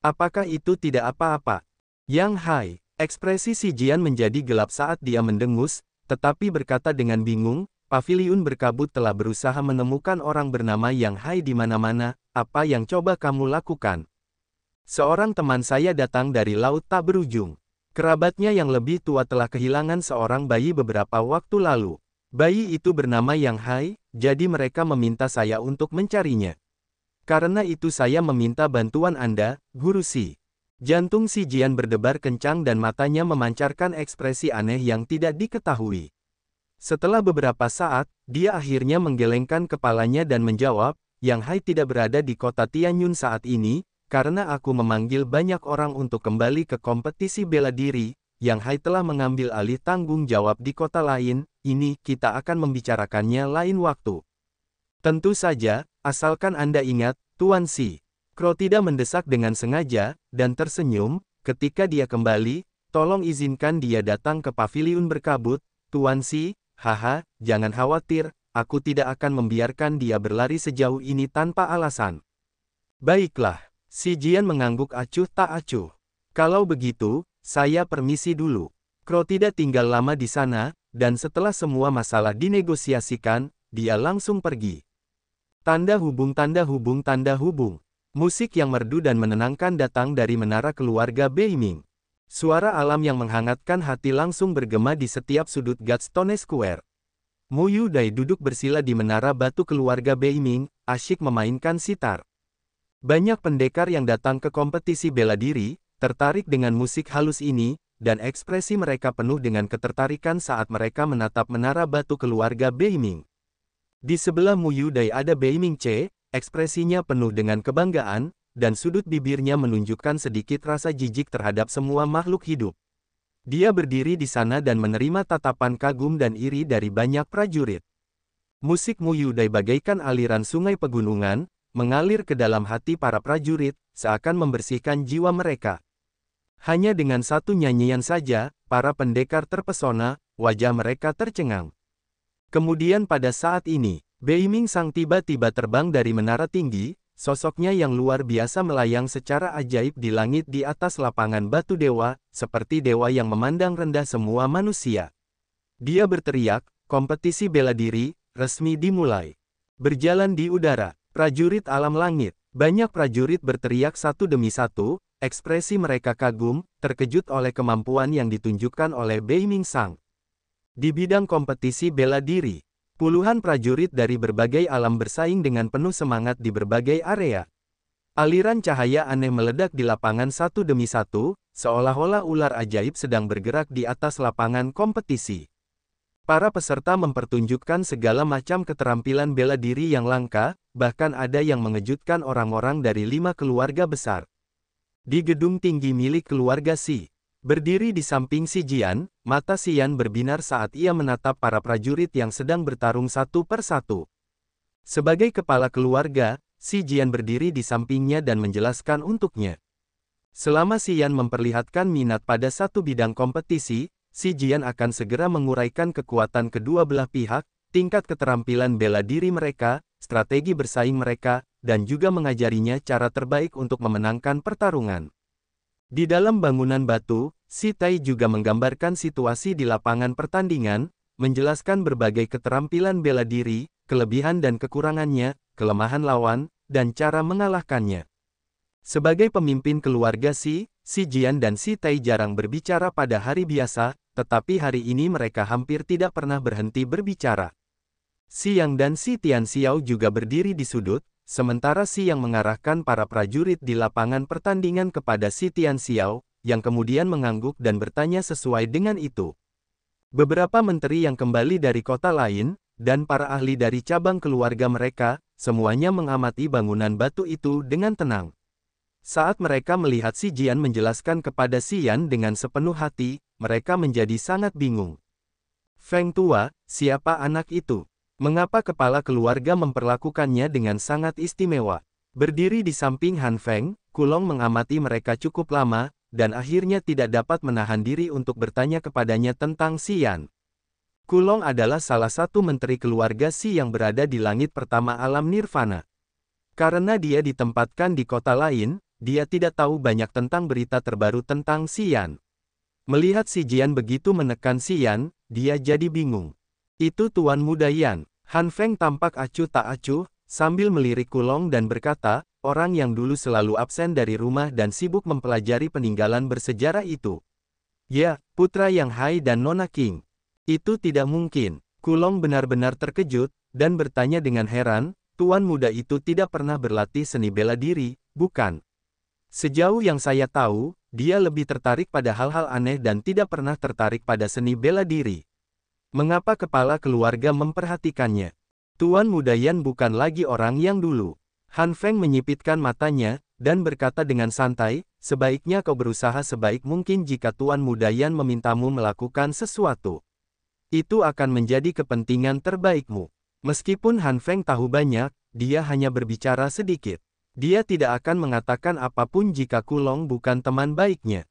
Apakah itu tidak apa-apa?" Yang Hai, ekspresi Xi Jian menjadi gelap saat dia mendengus, tetapi berkata dengan bingung, "Paviliun berkabut telah berusaha menemukan orang bernama Yang Hai di mana-mana, apa yang coba kamu lakukan?" "Seorang teman saya datang dari laut tak berujung. Kerabatnya yang lebih tua telah kehilangan seorang bayi beberapa waktu lalu. Bayi itu bernama Yang Hai, jadi mereka meminta saya untuk mencarinya. Karena itu saya meminta bantuan Anda, Guru Xi." Jantung Xi Jian berdebar kencang dan matanya memancarkan ekspresi aneh yang tidak diketahui. Setelah beberapa saat, dia akhirnya menggelengkan kepalanya dan menjawab, "Yang Hai tidak berada di kota Tianyun saat ini, karena aku memanggil banyak orang untuk kembali ke kompetisi bela diri. Yang Hai telah mengambil alih tanggung jawab di kota lain, ini kita akan membicarakannya lain waktu." "Tentu saja, asalkan Anda ingat, Tuan Xi." Crow tidak mendesak dengan sengaja, dan tersenyum, ketika dia kembali, "Tolong izinkan dia datang ke paviliun berkabut, Tuan Xi, haha, jangan khawatir, aku tidak akan membiarkan dia berlari sejauh ini tanpa alasan." "Baiklah." Xi Jian mengangguk acuh tak acuh. "Kalau begitu, saya permisi dulu." Crow tidak tinggal lama di sana, dan setelah semua masalah dinegosiasikan, dia langsung pergi. Tanda hubung tanda hubung tanda hubung. Musik yang merdu dan menenangkan datang dari menara keluarga Beiming. Suara alam yang menghangatkan hati langsung bergema di setiap sudut Gladstone Square. Mu Yudai duduk bersila di menara batu keluarga Beiming, asyik memainkan sitar. Banyak pendekar yang datang ke kompetisi bela diri, tertarik dengan musik halus ini, dan ekspresi mereka penuh dengan ketertarikan saat mereka menatap menara batu keluarga Beiming. Di sebelah Mu Yudai ada Beiming Ce, ekspresinya penuh dengan kebanggaan, dan sudut bibirnya menunjukkan sedikit rasa jijik terhadap semua makhluk hidup. Dia berdiri di sana dan menerima tatapan kagum dan iri dari banyak prajurit. Musik Mu Yudai bagaikan aliran sungai pegunungan, mengalir ke dalam hati para prajurit, seakan membersihkan jiwa mereka. Hanya dengan satu nyanyian saja, para pendekar terpesona, wajah mereka tercengang. Kemudian pada saat ini, Beiming Sang tiba-tiba terbang dari menara tinggi, sosoknya yang luar biasa melayang secara ajaib di langit di atas lapangan batu dewa, seperti dewa yang memandang rendah semua manusia. Dia berteriak, "Kompetisi bela diri, resmi dimulai." Berjalan di udara, prajurit alam langit, banyak prajurit berteriak satu demi satu, ekspresi mereka kagum, terkejut oleh kemampuan yang ditunjukkan oleh Beiming Sang. Di bidang kompetisi bela diri, puluhan prajurit dari berbagai alam bersaing dengan penuh semangat di berbagai area. Aliran cahaya aneh meledak di lapangan satu demi satu, seolah-olah ular ajaib sedang bergerak di atas lapangan kompetisi. Para peserta mempertunjukkan segala macam keterampilan bela diri yang langka, bahkan ada yang mengejutkan orang-orang dari 5 keluarga besar. Di gedung tinggi milik keluarga Xi, berdiri di samping Xi Jian, mata Xian berbinar saat ia menatap para prajurit yang sedang bertarung satu per satu. Sebagai kepala keluarga, Xi Jian berdiri di sampingnya dan menjelaskan untuknya. Selama Xian memperlihatkan minat pada satu bidang kompetisi, Xi Jian akan segera menguraikan kekuatan kedua belah pihak, tingkat keterampilan bela diri mereka, strategi bersaing mereka, dan juga mengajarinya cara terbaik untuk memenangkan pertarungan. Di dalam bangunan batu, Xi Tai juga menggambarkan situasi di lapangan pertandingan, menjelaskan berbagai keterampilan bela diri, kelebihan dan kekurangannya, kelemahan lawan, dan cara mengalahkannya. Sebagai pemimpin keluarga Xi Jian dan Xi Tai jarang berbicara pada hari biasa, tetapi hari ini mereka hampir tidak pernah berhenti berbicara. Xi Yang dan Xi Tianxiao juga berdiri di sudut, sementara Xi Yang mengarahkan para prajurit di lapangan pertandingan kepada Xi Tianxiao, yang kemudian mengangguk dan bertanya sesuai dengan itu. Beberapa menteri yang kembali dari kota lain, dan para ahli dari cabang keluarga mereka, semuanya mengamati bangunan batu itu dengan tenang. Saat mereka melihat Si Jian menjelaskan kepada Xian dengan sepenuh hati, mereka menjadi sangat bingung. Feng tua, siapa anak itu? Mengapa kepala keluarga memperlakukannya dengan sangat istimewa? Berdiri di samping Han Feng, Kulong mengamati mereka cukup lama, dan akhirnya tidak dapat menahan diri untuk bertanya kepadanya tentang Xian. Kulong adalah salah satu menteri keluarga Si yang berada di langit pertama alam nirvana. Karena dia ditempatkan di kota lain, dia tidak tahu banyak tentang berita terbaru tentang Xian. Melihat Si Jian begitu menekan Xian, dia jadi bingung. Itu Tuan Muda Yan. Han Feng tampak acuh tak acuh, sambil melirik Kulong dan berkata, orang yang dulu selalu absen dari rumah dan sibuk mempelajari peninggalan bersejarah itu. Ya, putra Yang Hai dan Nona King. Itu tidak mungkin. Kulong benar-benar terkejut, dan bertanya dengan heran, Tuan muda itu tidak pernah berlatih seni bela diri, bukan? Sejauh yang saya tahu, dia lebih tertarik pada hal-hal aneh dan tidak pernah tertarik pada seni bela diri. Mengapa kepala keluarga memperhatikannya? Tuan muda Yan bukan lagi orang yang dulu. Han Feng menyipitkan matanya, dan berkata dengan santai, sebaiknya kau berusaha sebaik mungkin jika Tuan muda Yan memintamu melakukan sesuatu. Itu akan menjadi kepentingan terbaikmu. Meskipun Han Feng tahu banyak, dia hanya berbicara sedikit. Dia tidak akan mengatakan apapun jika Kulong bukan teman baiknya.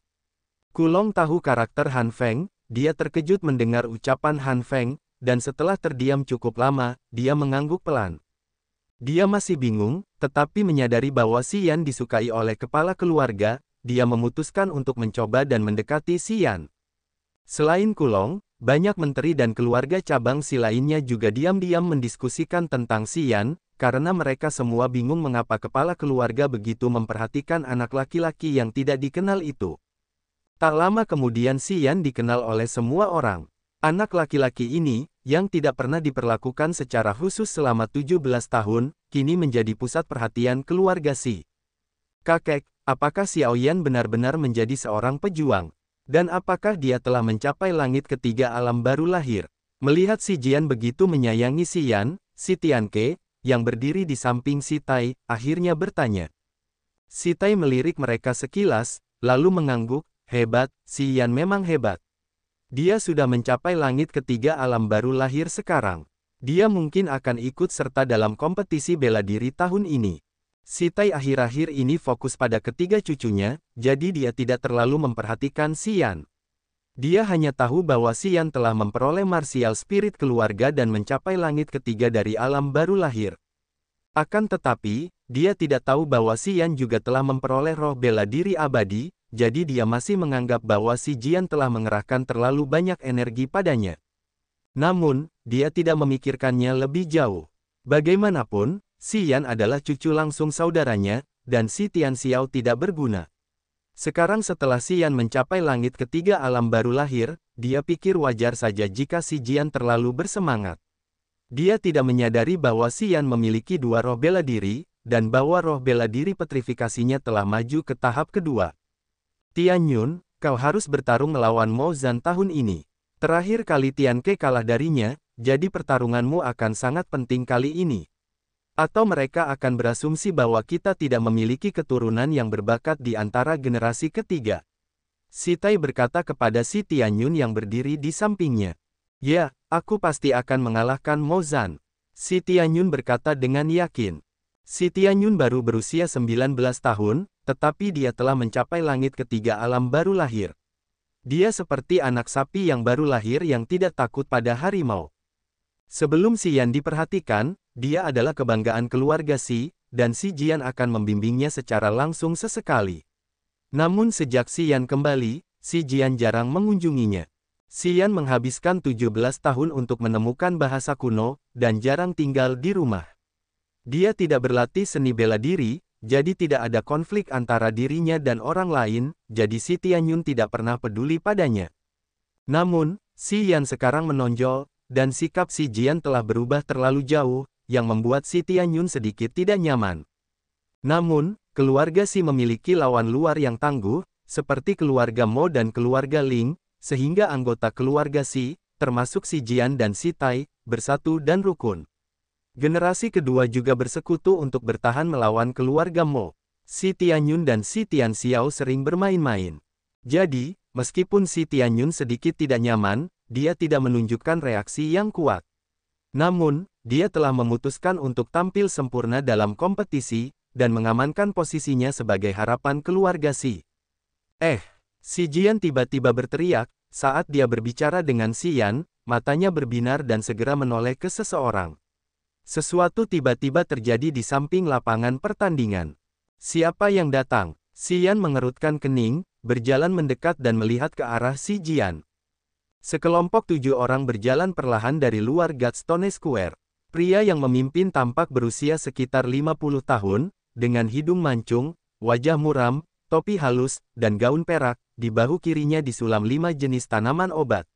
Kulong tahu karakter Han Feng, dia terkejut mendengar ucapan Han Feng, dan setelah terdiam cukup lama, dia mengangguk pelan. Dia masih bingung, tetapi menyadari bahwa Xian disukai oleh kepala keluarga, dia memutuskan untuk mencoba dan mendekati Xian. Selain Kulong, banyak menteri dan keluarga cabang Si lainnya juga diam-diam mendiskusikan tentang Xian, karena mereka semua bingung mengapa kepala keluarga begitu memperhatikan anak laki-laki yang tidak dikenal itu. Tak lama kemudian Xian dikenal oleh semua orang. Anak laki-laki ini, yang tidak pernah diperlakukan secara khusus selama 17 tahun, kini menjadi pusat perhatian keluarga Si. Kakek, apakah Xiaoyan benar-benar menjadi seorang pejuang? Dan apakah dia telah mencapai langit ketiga alam baru lahir? Melihat Si Jian begitu menyayangi Xian, Si Tianke, yang berdiri di samping Si Tai, akhirnya bertanya. Si Tai melirik mereka sekilas, lalu mengangguk, hebat, Xian memang hebat. Dia sudah mencapai langit ketiga alam baru lahir sekarang. Dia mungkin akan ikut serta dalam kompetisi bela diri tahun ini. Si Tai akhir-akhir ini fokus pada ketiga cucunya, jadi dia tidak terlalu memperhatikan Xian. Dia hanya tahu bahwa Xian telah memperoleh martial spirit keluarga dan mencapai langit ketiga dari alam baru lahir. Akan tetapi, dia tidak tahu bahwa Xian juga telah memperoleh roh bela diri abadi, jadi dia masih menganggap bahwa Si Jian telah mengerahkan terlalu banyak energi padanya. Namun, dia tidak memikirkannya lebih jauh. Bagaimanapun, Xian adalah cucu langsung saudaranya, dan Si Tianxiao tidak berguna. Sekarang setelah Xian mencapai langit ketiga alam baru lahir, dia pikir wajar saja jika Si Jian terlalu bersemangat. Dia tidak menyadari bahwa Xian memiliki dua roh bela diri, dan bahwa roh bela diri petrifikasinya telah maju ke tahap kedua. Tian Yun, kau harus bertarung melawan Mo Zan tahun ini. Terakhir kali Tian Ke kalah darinya, jadi pertarunganmu akan sangat penting kali ini. Atau mereka akan berasumsi bahwa kita tidak memiliki keturunan yang berbakat di antara generasi ketiga. Si Tai berkata kepada Si Tian Yun yang berdiri di sampingnya. Ya, aku pasti akan mengalahkan Mo Zan. Si Tian Yun berkata dengan yakin. Si Tian Yun baru berusia 19 tahun, tetapi dia telah mencapai langit ketiga alam baru lahir. Dia seperti anak sapi yang baru lahir yang tidak takut pada harimau. Sebelum Xian diperhatikan, dia adalah kebanggaan keluarga Si, dan Si Jian akan membimbingnya secara langsung sesekali. Namun sejak Xian kembali, Si Jian jarang mengunjunginya. Xian menghabiskan 17 tahun untuk menemukan bahasa kuno, dan jarang tinggal di rumah. Dia tidak berlatih seni bela diri, jadi tidak ada konflik antara dirinya dan orang lain, jadi Si Tianyun tidak pernah peduli padanya. Namun, Xian sekarang menonjol, dan sikap Si Jian telah berubah terlalu jauh, yang membuat Si Tianyun sedikit tidak nyaman. Namun, keluarga Si memiliki lawan luar yang tangguh, seperti keluarga Mo dan keluarga Ling, sehingga anggota keluarga Si, termasuk Si Jian dan Si Tai, bersatu dan rukun. Generasi kedua juga bersekutu untuk bertahan melawan keluarga Mo. Si Tianyun dan si Tianxiao sering bermain-main. Jadi, meskipun si Tianyun sedikit tidak nyaman, dia tidak menunjukkan reaksi yang kuat. Namun, dia telah memutuskan untuk tampil sempurna dalam kompetisi, dan mengamankan posisinya sebagai harapan keluarga Si. Si Jian tiba-tiba berteriak, saat dia berbicara dengan Si Yan, matanya berbinar dan segera menoleh ke seseorang. Sesuatu tiba-tiba terjadi di samping lapangan pertandingan. Siapa yang datang? Si Yan mengerutkan kening, berjalan mendekat dan melihat ke arah Si Jian. Sekelompok 7 orang berjalan perlahan dari luar Gladstone Square. Pria yang memimpin tampak berusia sekitar 50 tahun, dengan hidung mancung, wajah muram, topi halus, dan gaun perak. Di bahu kirinya disulam 5 jenis tanaman obat.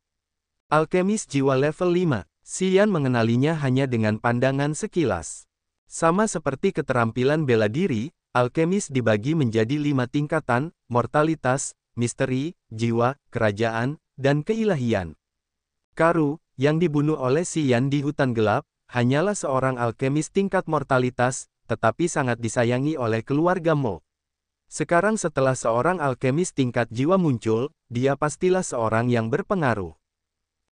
Alkemis jiwa level 5. Si Yan mengenalinya hanya dengan pandangan sekilas. Sama seperti keterampilan bela diri, alkemis dibagi menjadi 5 tingkatan: mortalitas, misteri, jiwa, kerajaan, dan keilahian. Karu, yang dibunuh oleh Si Yan di hutan gelap, hanyalah seorang alkemis tingkat mortalitas, tetapi sangat disayangi oleh keluarga Mo. Sekarang setelah seorang alkemis tingkat jiwa muncul, dia pastilah seorang yang berpengaruh.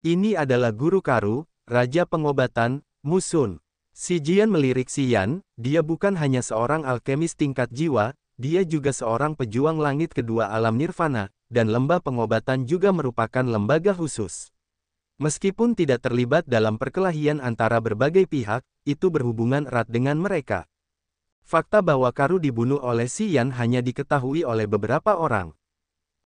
Ini adalah guru Karu, Raja Pengobatan, Mu Sun. Si Jian melirik Si Yan, dia bukan hanya seorang alkemis tingkat jiwa, dia juga seorang pejuang langit kedua alam nirvana, dan lembah pengobatan juga merupakan lembaga khusus. Meskipun tidak terlibat dalam perkelahian antara berbagai pihak, itu berhubungan erat dengan mereka. Fakta bahwa Karu dibunuh oleh Si Yan hanya diketahui oleh beberapa orang.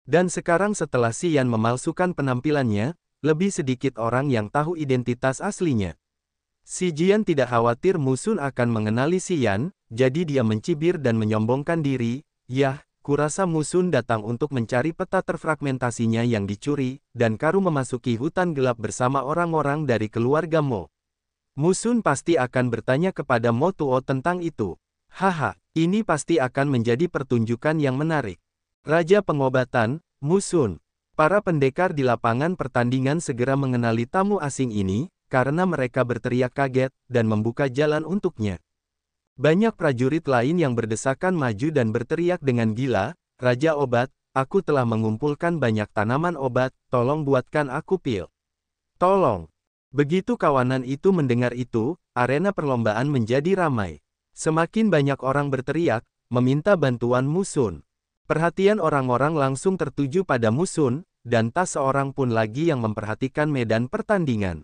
Dan sekarang setelah Si Yan memalsukan penampilannya, lebih sedikit orang yang tahu identitas aslinya. Si Jian tidak khawatir Mu Sun akan mengenali Si Yan, jadi dia mencibir dan menyombongkan diri. Yah, kurasa Mu Sun datang untuk mencari peta terfragmentasinya yang dicuri, dan Karu memasuki hutan gelap bersama orang-orang dari keluarga Mo. Mu Sun pasti akan bertanya kepada Mo Tuo tentang itu. Haha, ini pasti akan menjadi pertunjukan yang menarik. Raja Pengobatan, Mu Sun. Para pendekar di lapangan pertandingan segera mengenali tamu asing ini, karena mereka berteriak kaget, dan membuka jalan untuknya. Banyak prajurit lain yang berdesakan maju dan berteriak dengan gila, "Raja Obat, aku telah mengumpulkan banyak tanaman obat, tolong buatkan aku pil. Tolong." Begitu kawanan itu mendengar itu, arena perlombaan menjadi ramai. Semakin banyak orang berteriak, meminta bantuan Mu Sun. Perhatian orang-orang langsung tertuju pada Mu Sun, dan tak seorang pun lagi yang memperhatikan medan pertandingan.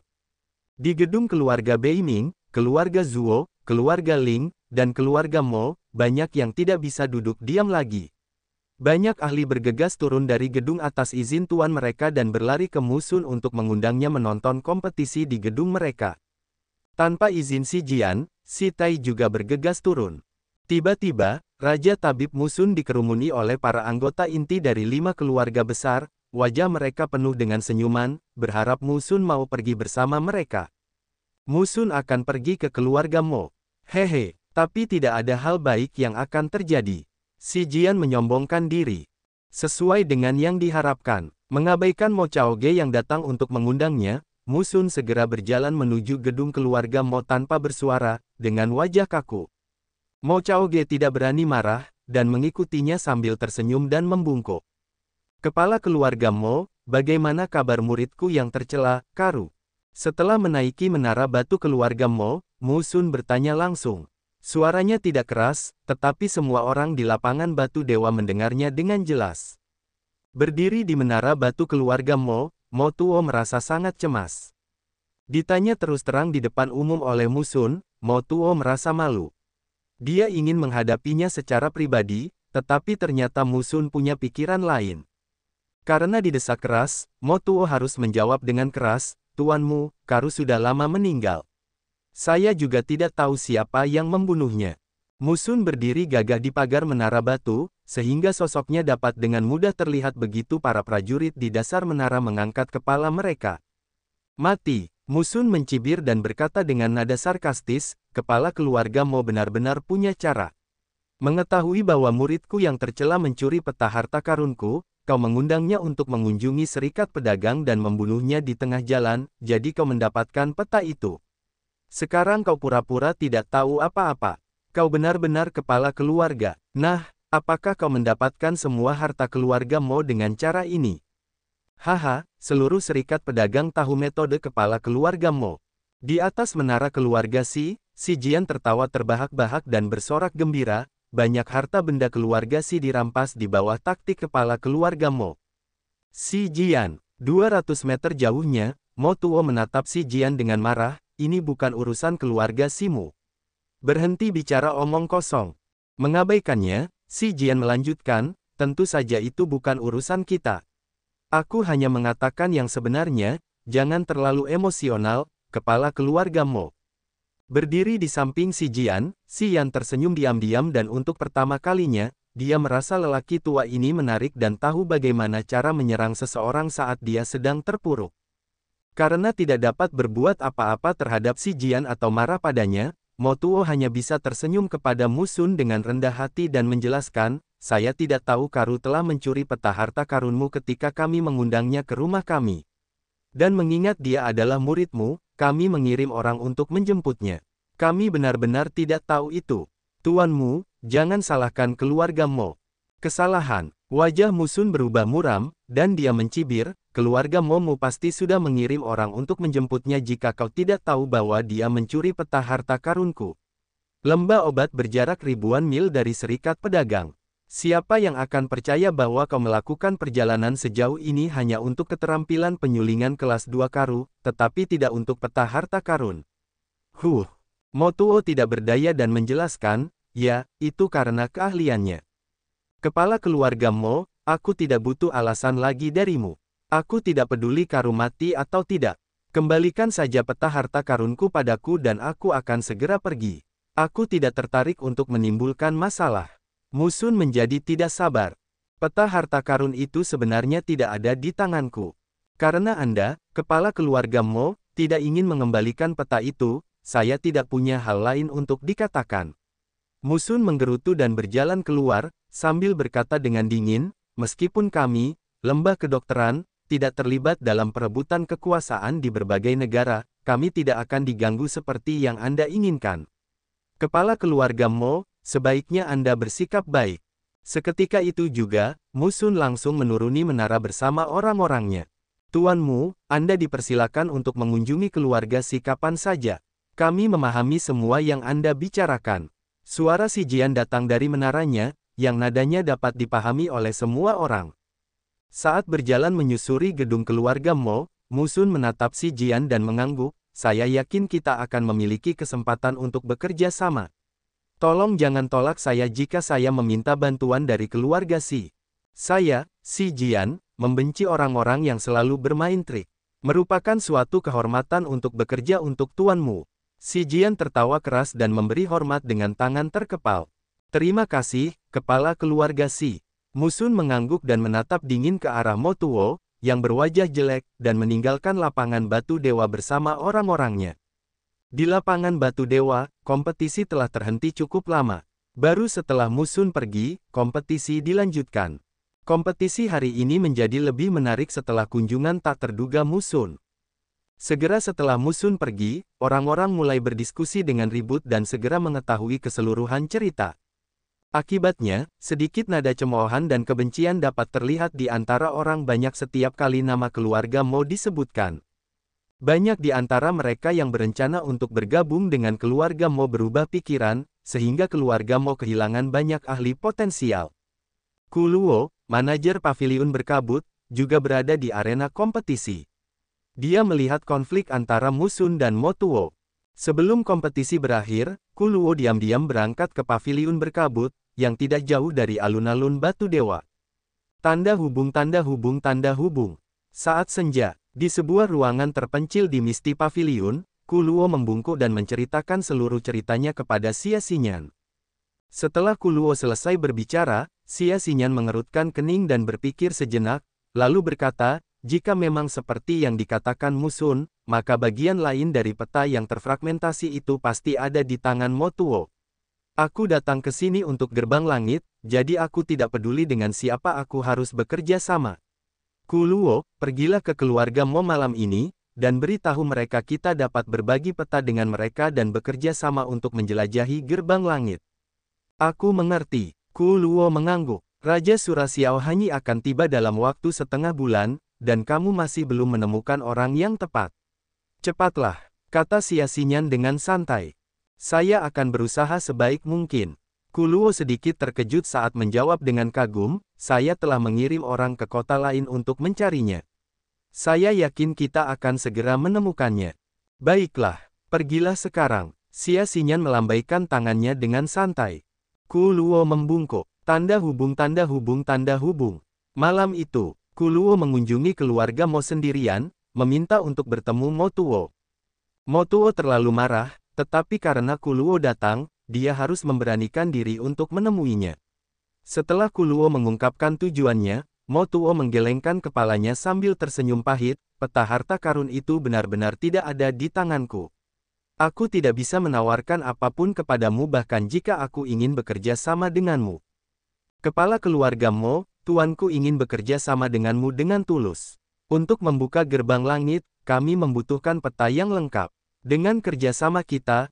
Di gedung keluarga Beiming, keluarga Zuo, keluarga Ling, dan keluarga Mo, banyak yang tidak bisa duduk diam lagi. Banyak ahli bergegas turun dari gedung atas izin tuan mereka dan berlari ke Mu Sun untuk mengundangnya menonton kompetisi di gedung mereka. Tanpa izin Si Jian, Si Tai juga bergegas turun. Tiba-tiba, Raja Tabib Mu Sun dikerumuni oleh para anggota inti dari 5 keluarga besar, wajah mereka penuh dengan senyuman, berharap Mu Sun mau pergi bersama mereka. Mu Sun akan pergi ke keluarga Mo. Hehe, tapi tidak ada hal baik yang akan terjadi. Si Jian menyombongkan diri. Sesuai dengan yang diharapkan, mengabaikan Mo Chaoge yang datang untuk mengundangnya, Mu Sun segera berjalan menuju gedung keluarga Mo tanpa bersuara, dengan wajah kaku. Mo Chaoge tidak berani marah, dan mengikutinya sambil tersenyum dan membungkuk. Kepala keluarga Mo, bagaimana kabar muridku yang tercela, Karu? Setelah menaiki menara batu keluarga Mo, Mu Sun bertanya langsung. Suaranya tidak keras, tetapi semua orang di lapangan batu dewa mendengarnya dengan jelas. Berdiri di menara batu keluarga Mo, Mo Tuo merasa sangat cemas. Ditanya terus terang di depan umum oleh Mu Sun, Mo Tuo merasa malu. Dia ingin menghadapinya secara pribadi, tetapi ternyata Mu Sun punya pikiran lain. Karena didesak keras, Mo Tuo harus menjawab dengan keras, "Tuanmu, Karu sudah lama meninggal. Saya juga tidak tahu siapa yang membunuhnya." Mu Sun berdiri gagah di pagar menara batu, sehingga sosoknya dapat dengan mudah terlihat begitu para prajurit di dasar menara mengangkat kepala mereka. "Mati!" Mu Sun mencibir dan berkata dengan nada sarkastis, "Kepala keluarga Mo benar-benar punya cara. Mengetahui bahwa muridku yang tercela mencuri peta harta karunku, kau mengundangnya untuk mengunjungi serikat pedagang dan membunuhnya di tengah jalan, jadi kau mendapatkan peta itu. Sekarang kau pura-pura tidak tahu apa-apa. Kau benar-benar kepala keluarga. Nah, apakah kau mendapatkan semua harta keluarga Mo dengan cara ini? Haha, seluruh serikat pedagang tahu metode kepala keluarga Mo. Di atas menara keluarga Si Jian tertawa terbahak-bahak dan bersorak gembira, banyak harta benda keluarga Si dirampas di bawah taktik kepala keluarga Mo. Si Jian, 200 meter jauhnya, Mo Tuo menatap Si Jian dengan marah, ini bukan urusan keluarga Simu. Berhenti bicara omong kosong. Mengabaikannya, Si Jian melanjutkan, tentu saja itu bukan urusan kita. Aku hanya mengatakan yang sebenarnya, jangan terlalu emosional, kepala keluarga Mo. Berdiri di samping Si Jian, Si Yan tersenyum diam-diam dan untuk pertama kalinya, dia merasa lelaki tua ini menarik dan tahu bagaimana cara menyerang seseorang saat dia sedang terpuruk. Karena tidak dapat berbuat apa-apa terhadap Si Jian atau marah padanya, Mo Tuo hanya bisa tersenyum kepada Musun dengan rendah hati dan menjelaskan, saya tidak tahu Karu telah mencuri peta harta karunmu ketika kami mengundangnya ke rumah kami. Dan mengingat dia adalah muridmu, kami mengirim orang untuk menjemputnya. Kami benar-benar tidak tahu itu. Tuanmu, jangan salahkan keluarga Mo. Kesalahan. Wajah Musun berubah muram, dan dia mencibir, keluarga Momu pasti sudah mengirim orang untuk menjemputnya jika kau tidak tahu bahwa dia mencuri peta harta karunku. Lembah obat berjarak ribuan mil dari serikat pedagang. Siapa yang akan percaya bahwa kau melakukan perjalanan sejauh ini hanya untuk keterampilan penyulingan kelas 2 Karu, tetapi tidak untuk peta harta karun? Mo Tuo tidak berdaya dan menjelaskan, ya, itu karena keahliannya. Kepala keluarga Mo, aku tidak butuh alasan lagi darimu. Aku tidak peduli Karu mati atau tidak. Kembalikan saja peta harta karunku padaku dan aku akan segera pergi. Aku tidak tertarik untuk menimbulkan masalah. Musun menjadi tidak sabar. Peta harta karun itu sebenarnya tidak ada di tanganku. Karena Anda, kepala keluarga Mo, tidak ingin mengembalikan peta itu, saya tidak punya hal lain untuk dikatakan. Musun menggerutu dan berjalan keluar, sambil berkata dengan dingin, meskipun kami, lembah kedokteran, tidak terlibat dalam perebutan kekuasaan di berbagai negara, kami tidak akan diganggu seperti yang Anda inginkan. Kepala keluarga Mo, sebaiknya Anda bersikap baik. Seketika itu juga, Musun langsung menuruni menara bersama orang-orangnya. Tuanmu, Anda dipersilakan untuk mengunjungi keluarga Si kapan saja. Kami memahami semua yang Anda bicarakan. Suara Si Jian datang dari menaranya, yang nadanya dapat dipahami oleh semua orang. Saat berjalan menyusuri gedung keluarga Mo, Musun menatap Si Jian dan mengangguk, saya yakin kita akan memiliki kesempatan untuk bekerja sama. Tolong jangan tolak saya jika saya meminta bantuan dari keluarga Si. Saya, Si Jian, membenci orang-orang yang selalu bermain trik. Merupakan suatu kehormatan untuk bekerja untuk tuanmu. Si Jian tertawa keras dan memberi hormat dengan tangan terkepal. Terima kasih, kepala keluarga Si. Musun mengangguk dan menatap dingin ke arah Mo Tuo, yang berwajah jelek, dan meninggalkan lapangan batu dewa bersama orang-orangnya. Di lapangan batu dewa, kompetisi telah terhenti cukup lama. Baru setelah Musun pergi, kompetisi dilanjutkan. Kompetisi hari ini menjadi lebih menarik setelah kunjungan tak terduga Musun. Segera setelah Musun pergi, orang-orang mulai berdiskusi dengan ribut dan segera mengetahui keseluruhan cerita. Akibatnya, sedikit nada cemoohan dan kebencian dapat terlihat di antara orang banyak setiap kali nama keluarga Mo disebutkan. Banyak di antara mereka yang berencana untuk bergabung dengan keluarga Mo berubah pikiran, sehingga keluarga Mo kehilangan banyak ahli potensial. Kuluo, manajer paviliun berkabut, juga berada di arena kompetisi. Dia melihat konflik antara Musun dan Mo Tuo. Sebelum kompetisi berakhir, Kuluo diam-diam berangkat ke paviliun berkabut, yang tidak jauh dari alun-alun batu dewa. Tanda hubung tanda hubung tanda hubung. Saat senja, di sebuah ruangan terpencil di Misty Pavilion, Kuluo membungkuk dan menceritakan seluruh ceritanya kepada Xia Xinyan. Setelah Kuluo selesai berbicara, Xia Xinyan mengerutkan kening dan berpikir sejenak, lalu berkata, jika memang seperti yang dikatakan Musun, maka bagian lain dari peta yang terfragmentasi itu pasti ada di tangan Mo Tuo. Aku datang ke sini untuk gerbang langit, jadi aku tidak peduli dengan siapa aku harus bekerja sama. Kuluo, pergilah ke keluarga Mo malam ini, dan beritahu mereka kita dapat berbagi peta dengan mereka dan bekerja sama untuk menjelajahi gerbang langit. Aku mengerti. Ku Luo mengangguk. Raja Suraxiao Hanyi akan tiba dalam waktu setengah bulan, dan kamu masih belum menemukan orang yang tepat. Cepatlah, kata Xia Xinyan dengan santai. Saya akan berusaha sebaik mungkin. Ku Luo sedikit terkejut saat menjawab dengan kagum, saya telah mengirim orang ke kota lain untuk mencarinya. Saya yakin kita akan segera menemukannya. Baiklah, pergilah sekarang. Xia Xinyan melambaikan tangannya dengan santai. Ku Luo membungkuk. Tanda hubung tanda hubung tanda hubung. Malam itu, Ku Luo mengunjungi keluarga Mo sendirian, meminta untuk bertemu Mo Tuo. Mo Tuo terlalu marah, tetapi karena Ku Luo datang, dia harus memberanikan diri untuk menemuinya. Setelah Ku Luo mengungkapkan tujuannya, Mo Tuo menggelengkan kepalanya sambil tersenyum pahit, peta harta karun itu benar-benar tidak ada di tanganku. Aku tidak bisa menawarkan apapun kepadamu bahkan jika aku ingin bekerja sama denganmu. Kepala keluarga Mo, tuanku ingin bekerja sama denganmu dengan tulus. Untuk membuka gerbang langit, kami membutuhkan peta yang lengkap. Dengan kerjasama kita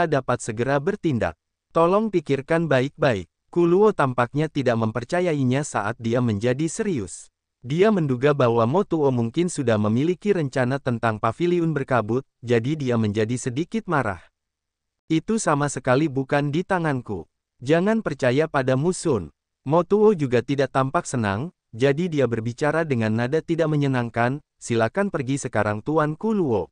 dapat segera bertindak. Tolong pikirkan baik-baik. Ku Luo tampaknya tidak mempercayainya saat dia menjadi serius. Dia menduga bahwa Mo Tuo mungkin sudah memiliki rencana tentang paviliun berkabut, jadi dia menjadi sedikit marah. Itu sama sekali bukan di tanganku. Jangan percaya pada Musun. Mo Tuo juga tidak tampak senang, jadi dia berbicara dengan nada tidak menyenangkan, silakan pergi sekarang Tuan Ku Luo.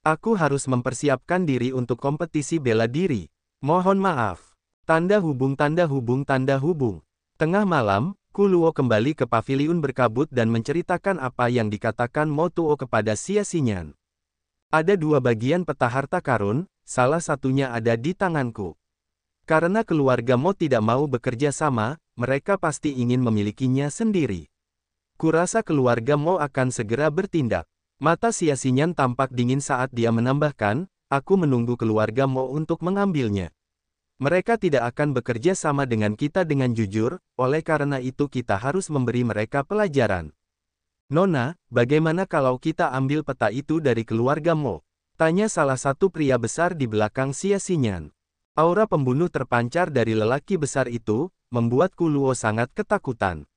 Aku harus mempersiapkan diri untuk kompetisi bela diri. Mohon maaf. Tanda hubung tanda hubung tanda hubung. Tengah malam, Ku Luo kembali ke paviliun berkabut dan menceritakan apa yang dikatakan Mo Tuo kepada Xia Xinyan. Ada dua bagian peta harta karun, salah satunya ada di tanganku. Karena keluarga Mo tidak mau bekerja sama, mereka pasti ingin memilikinya sendiri. Kurasa keluarga Mo akan segera bertindak. Mata Xia Xinyan tampak dingin saat dia menambahkan, aku menunggu keluarga Mo untuk mengambilnya. Mereka tidak akan bekerja sama dengan kita dengan jujur, oleh karena itu kita harus memberi mereka pelajaran. Nona, bagaimana kalau kita ambil peta itu dari keluarga Mo? Tanya salah satu pria besar di belakang Xia Xinyan. Aura pembunuh terpancar dari lelaki besar itu, membuat Ku Luo sangat ketakutan.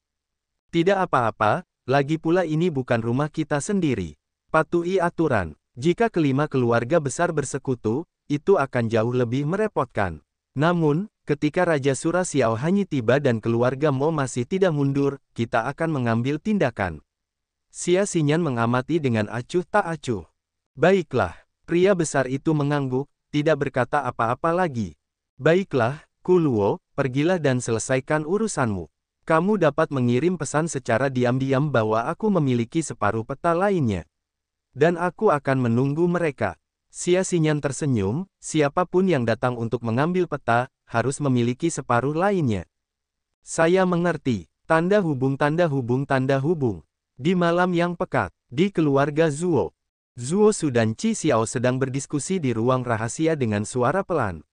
Tidak apa-apa, lagi pula ini bukan rumah kita sendiri. Patuhi aturan. Jika kelima keluarga besar bersekutu, itu akan jauh lebih merepotkan. Namun, ketika Raja Suraxiao Hanyi tiba dan keluarga Mo masih tidak mundur, kita akan mengambil tindakan. Xia Xinyan mengamati dengan acuh tak acuh. Baiklah, pria besar itu mengangguk, tidak berkata apa-apa lagi. Baiklah, Ku Luo, pergilah dan selesaikan urusanmu. Kamu dapat mengirim pesan secara diam-diam bahwa aku memiliki separuh peta lainnya. Dan aku akan menunggu mereka. Xia Xinyan tersenyum, siapapun yang datang untuk mengambil peta, harus memiliki separuh lainnya. Saya mengerti, tanda hubung tanda hubung tanda hubung. Di malam yang pekat, di keluarga Zuo. Zuo Su dan Qi Xiao sedang berdiskusi di ruang rahasia dengan suara pelan.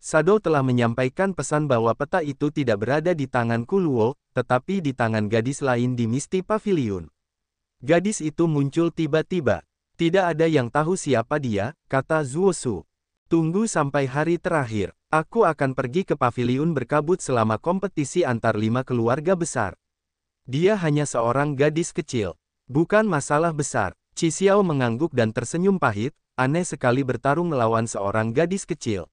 Sado telah menyampaikan pesan bahwa peta itu tidak berada di tangan Ku Luo, tetapi di tangan gadis lain di Misty Pavilion. Gadis itu muncul tiba-tiba. Tidak ada yang tahu siapa dia, kata Zuo Su. Tunggu sampai hari terakhir. Aku akan pergi ke paviliun berkabut selama kompetisi antar 5 keluarga besar. Dia hanya seorang gadis kecil. Bukan masalah besar. Qi Xiao mengangguk dan tersenyum pahit, aneh sekali bertarung melawan seorang gadis kecil.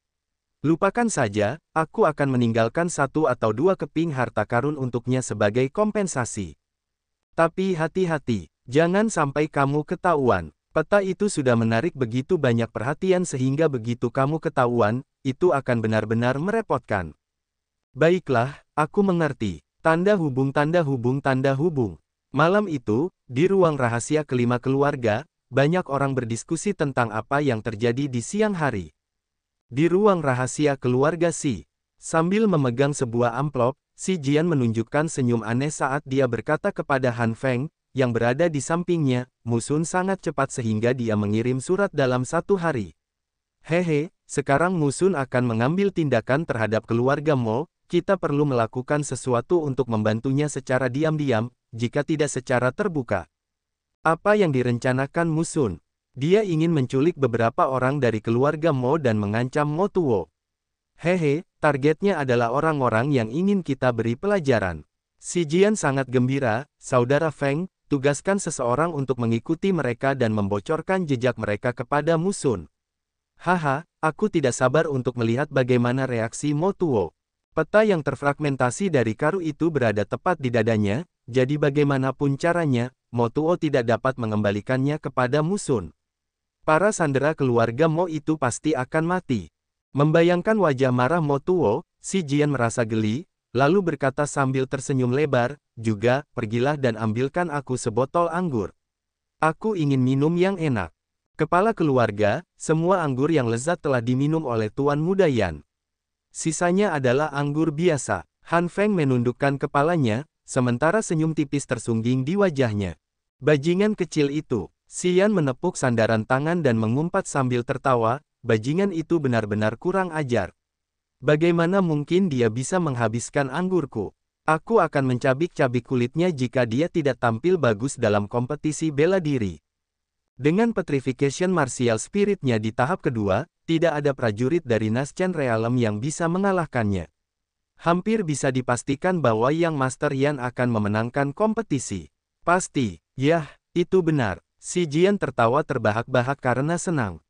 Lupakan saja, aku akan meninggalkan 1 atau 2 keping harta karun untuknya sebagai kompensasi. Tapi hati-hati, jangan sampai kamu ketahuan. Peta itu sudah menarik begitu banyak perhatian sehingga begitu kamu ketahuan, itu akan benar-benar merepotkan. Baiklah, aku mengerti. Tanda hubung tanda hubung tanda hubung. Malam itu, di ruang rahasia kelima keluarga, banyak orang berdiskusi tentang apa yang terjadi di siang hari. Di ruang rahasia keluarga Si, sambil memegang sebuah amplop, Si Jian menunjukkan senyum aneh saat dia berkata kepada Han Feng, yang berada di sampingnya, Musun sangat cepat sehingga dia mengirim surat dalam 1 hari. Hehe, sekarang Musun akan mengambil tindakan terhadap keluarga Mo, kita perlu melakukan sesuatu untuk membantunya secara diam-diam, jika tidak secara terbuka. Apa yang direncanakan Musun? Dia ingin menculik beberapa orang dari keluarga Mo dan mengancam Mo Tuo. Hehe, targetnya adalah orang-orang yang ingin kita beri pelajaran. Si Jian sangat gembira, Saudara Feng, tugaskan seseorang untuk mengikuti mereka dan membocorkan jejak mereka kepada Musun. Haha, aku tidak sabar untuk melihat bagaimana reaksi Mo Tuo. Peta yang terfragmentasi dari karu itu berada tepat di dadanya, jadi bagaimanapun caranya, Mo Tuo tidak dapat mengembalikannya kepada Musun. Para sandera keluarga Mo itu pasti akan mati. Membayangkan wajah marah Mo Tuo, si Jian merasa geli, lalu berkata sambil tersenyum lebar, juga, pergilah dan ambilkan aku sebotol anggur. Aku ingin minum yang enak. Kepala keluarga, semua anggur yang lezat telah diminum oleh Tuan Muda Yan. Sisanya adalah anggur biasa. Han Feng menundukkan kepalanya, sementara senyum tipis tersungging di wajahnya. Bajingan kecil itu. Xian menepuk sandaran tangan dan mengumpat sambil tertawa, bajingan itu benar-benar kurang ajar. Bagaimana mungkin dia bisa menghabiskan anggurku? Aku akan mencabik-cabik kulitnya jika dia tidak tampil bagus dalam kompetisi bela diri. Dengan petrification martial spiritnya di tahap kedua, tidak ada prajurit dari Naschen Realm yang bisa mengalahkannya. Hampir bisa dipastikan bahwa Yang Master Yan akan memenangkan kompetisi. Pasti, yah, itu benar. Si Jian tertawa terbahak-bahak karena senang.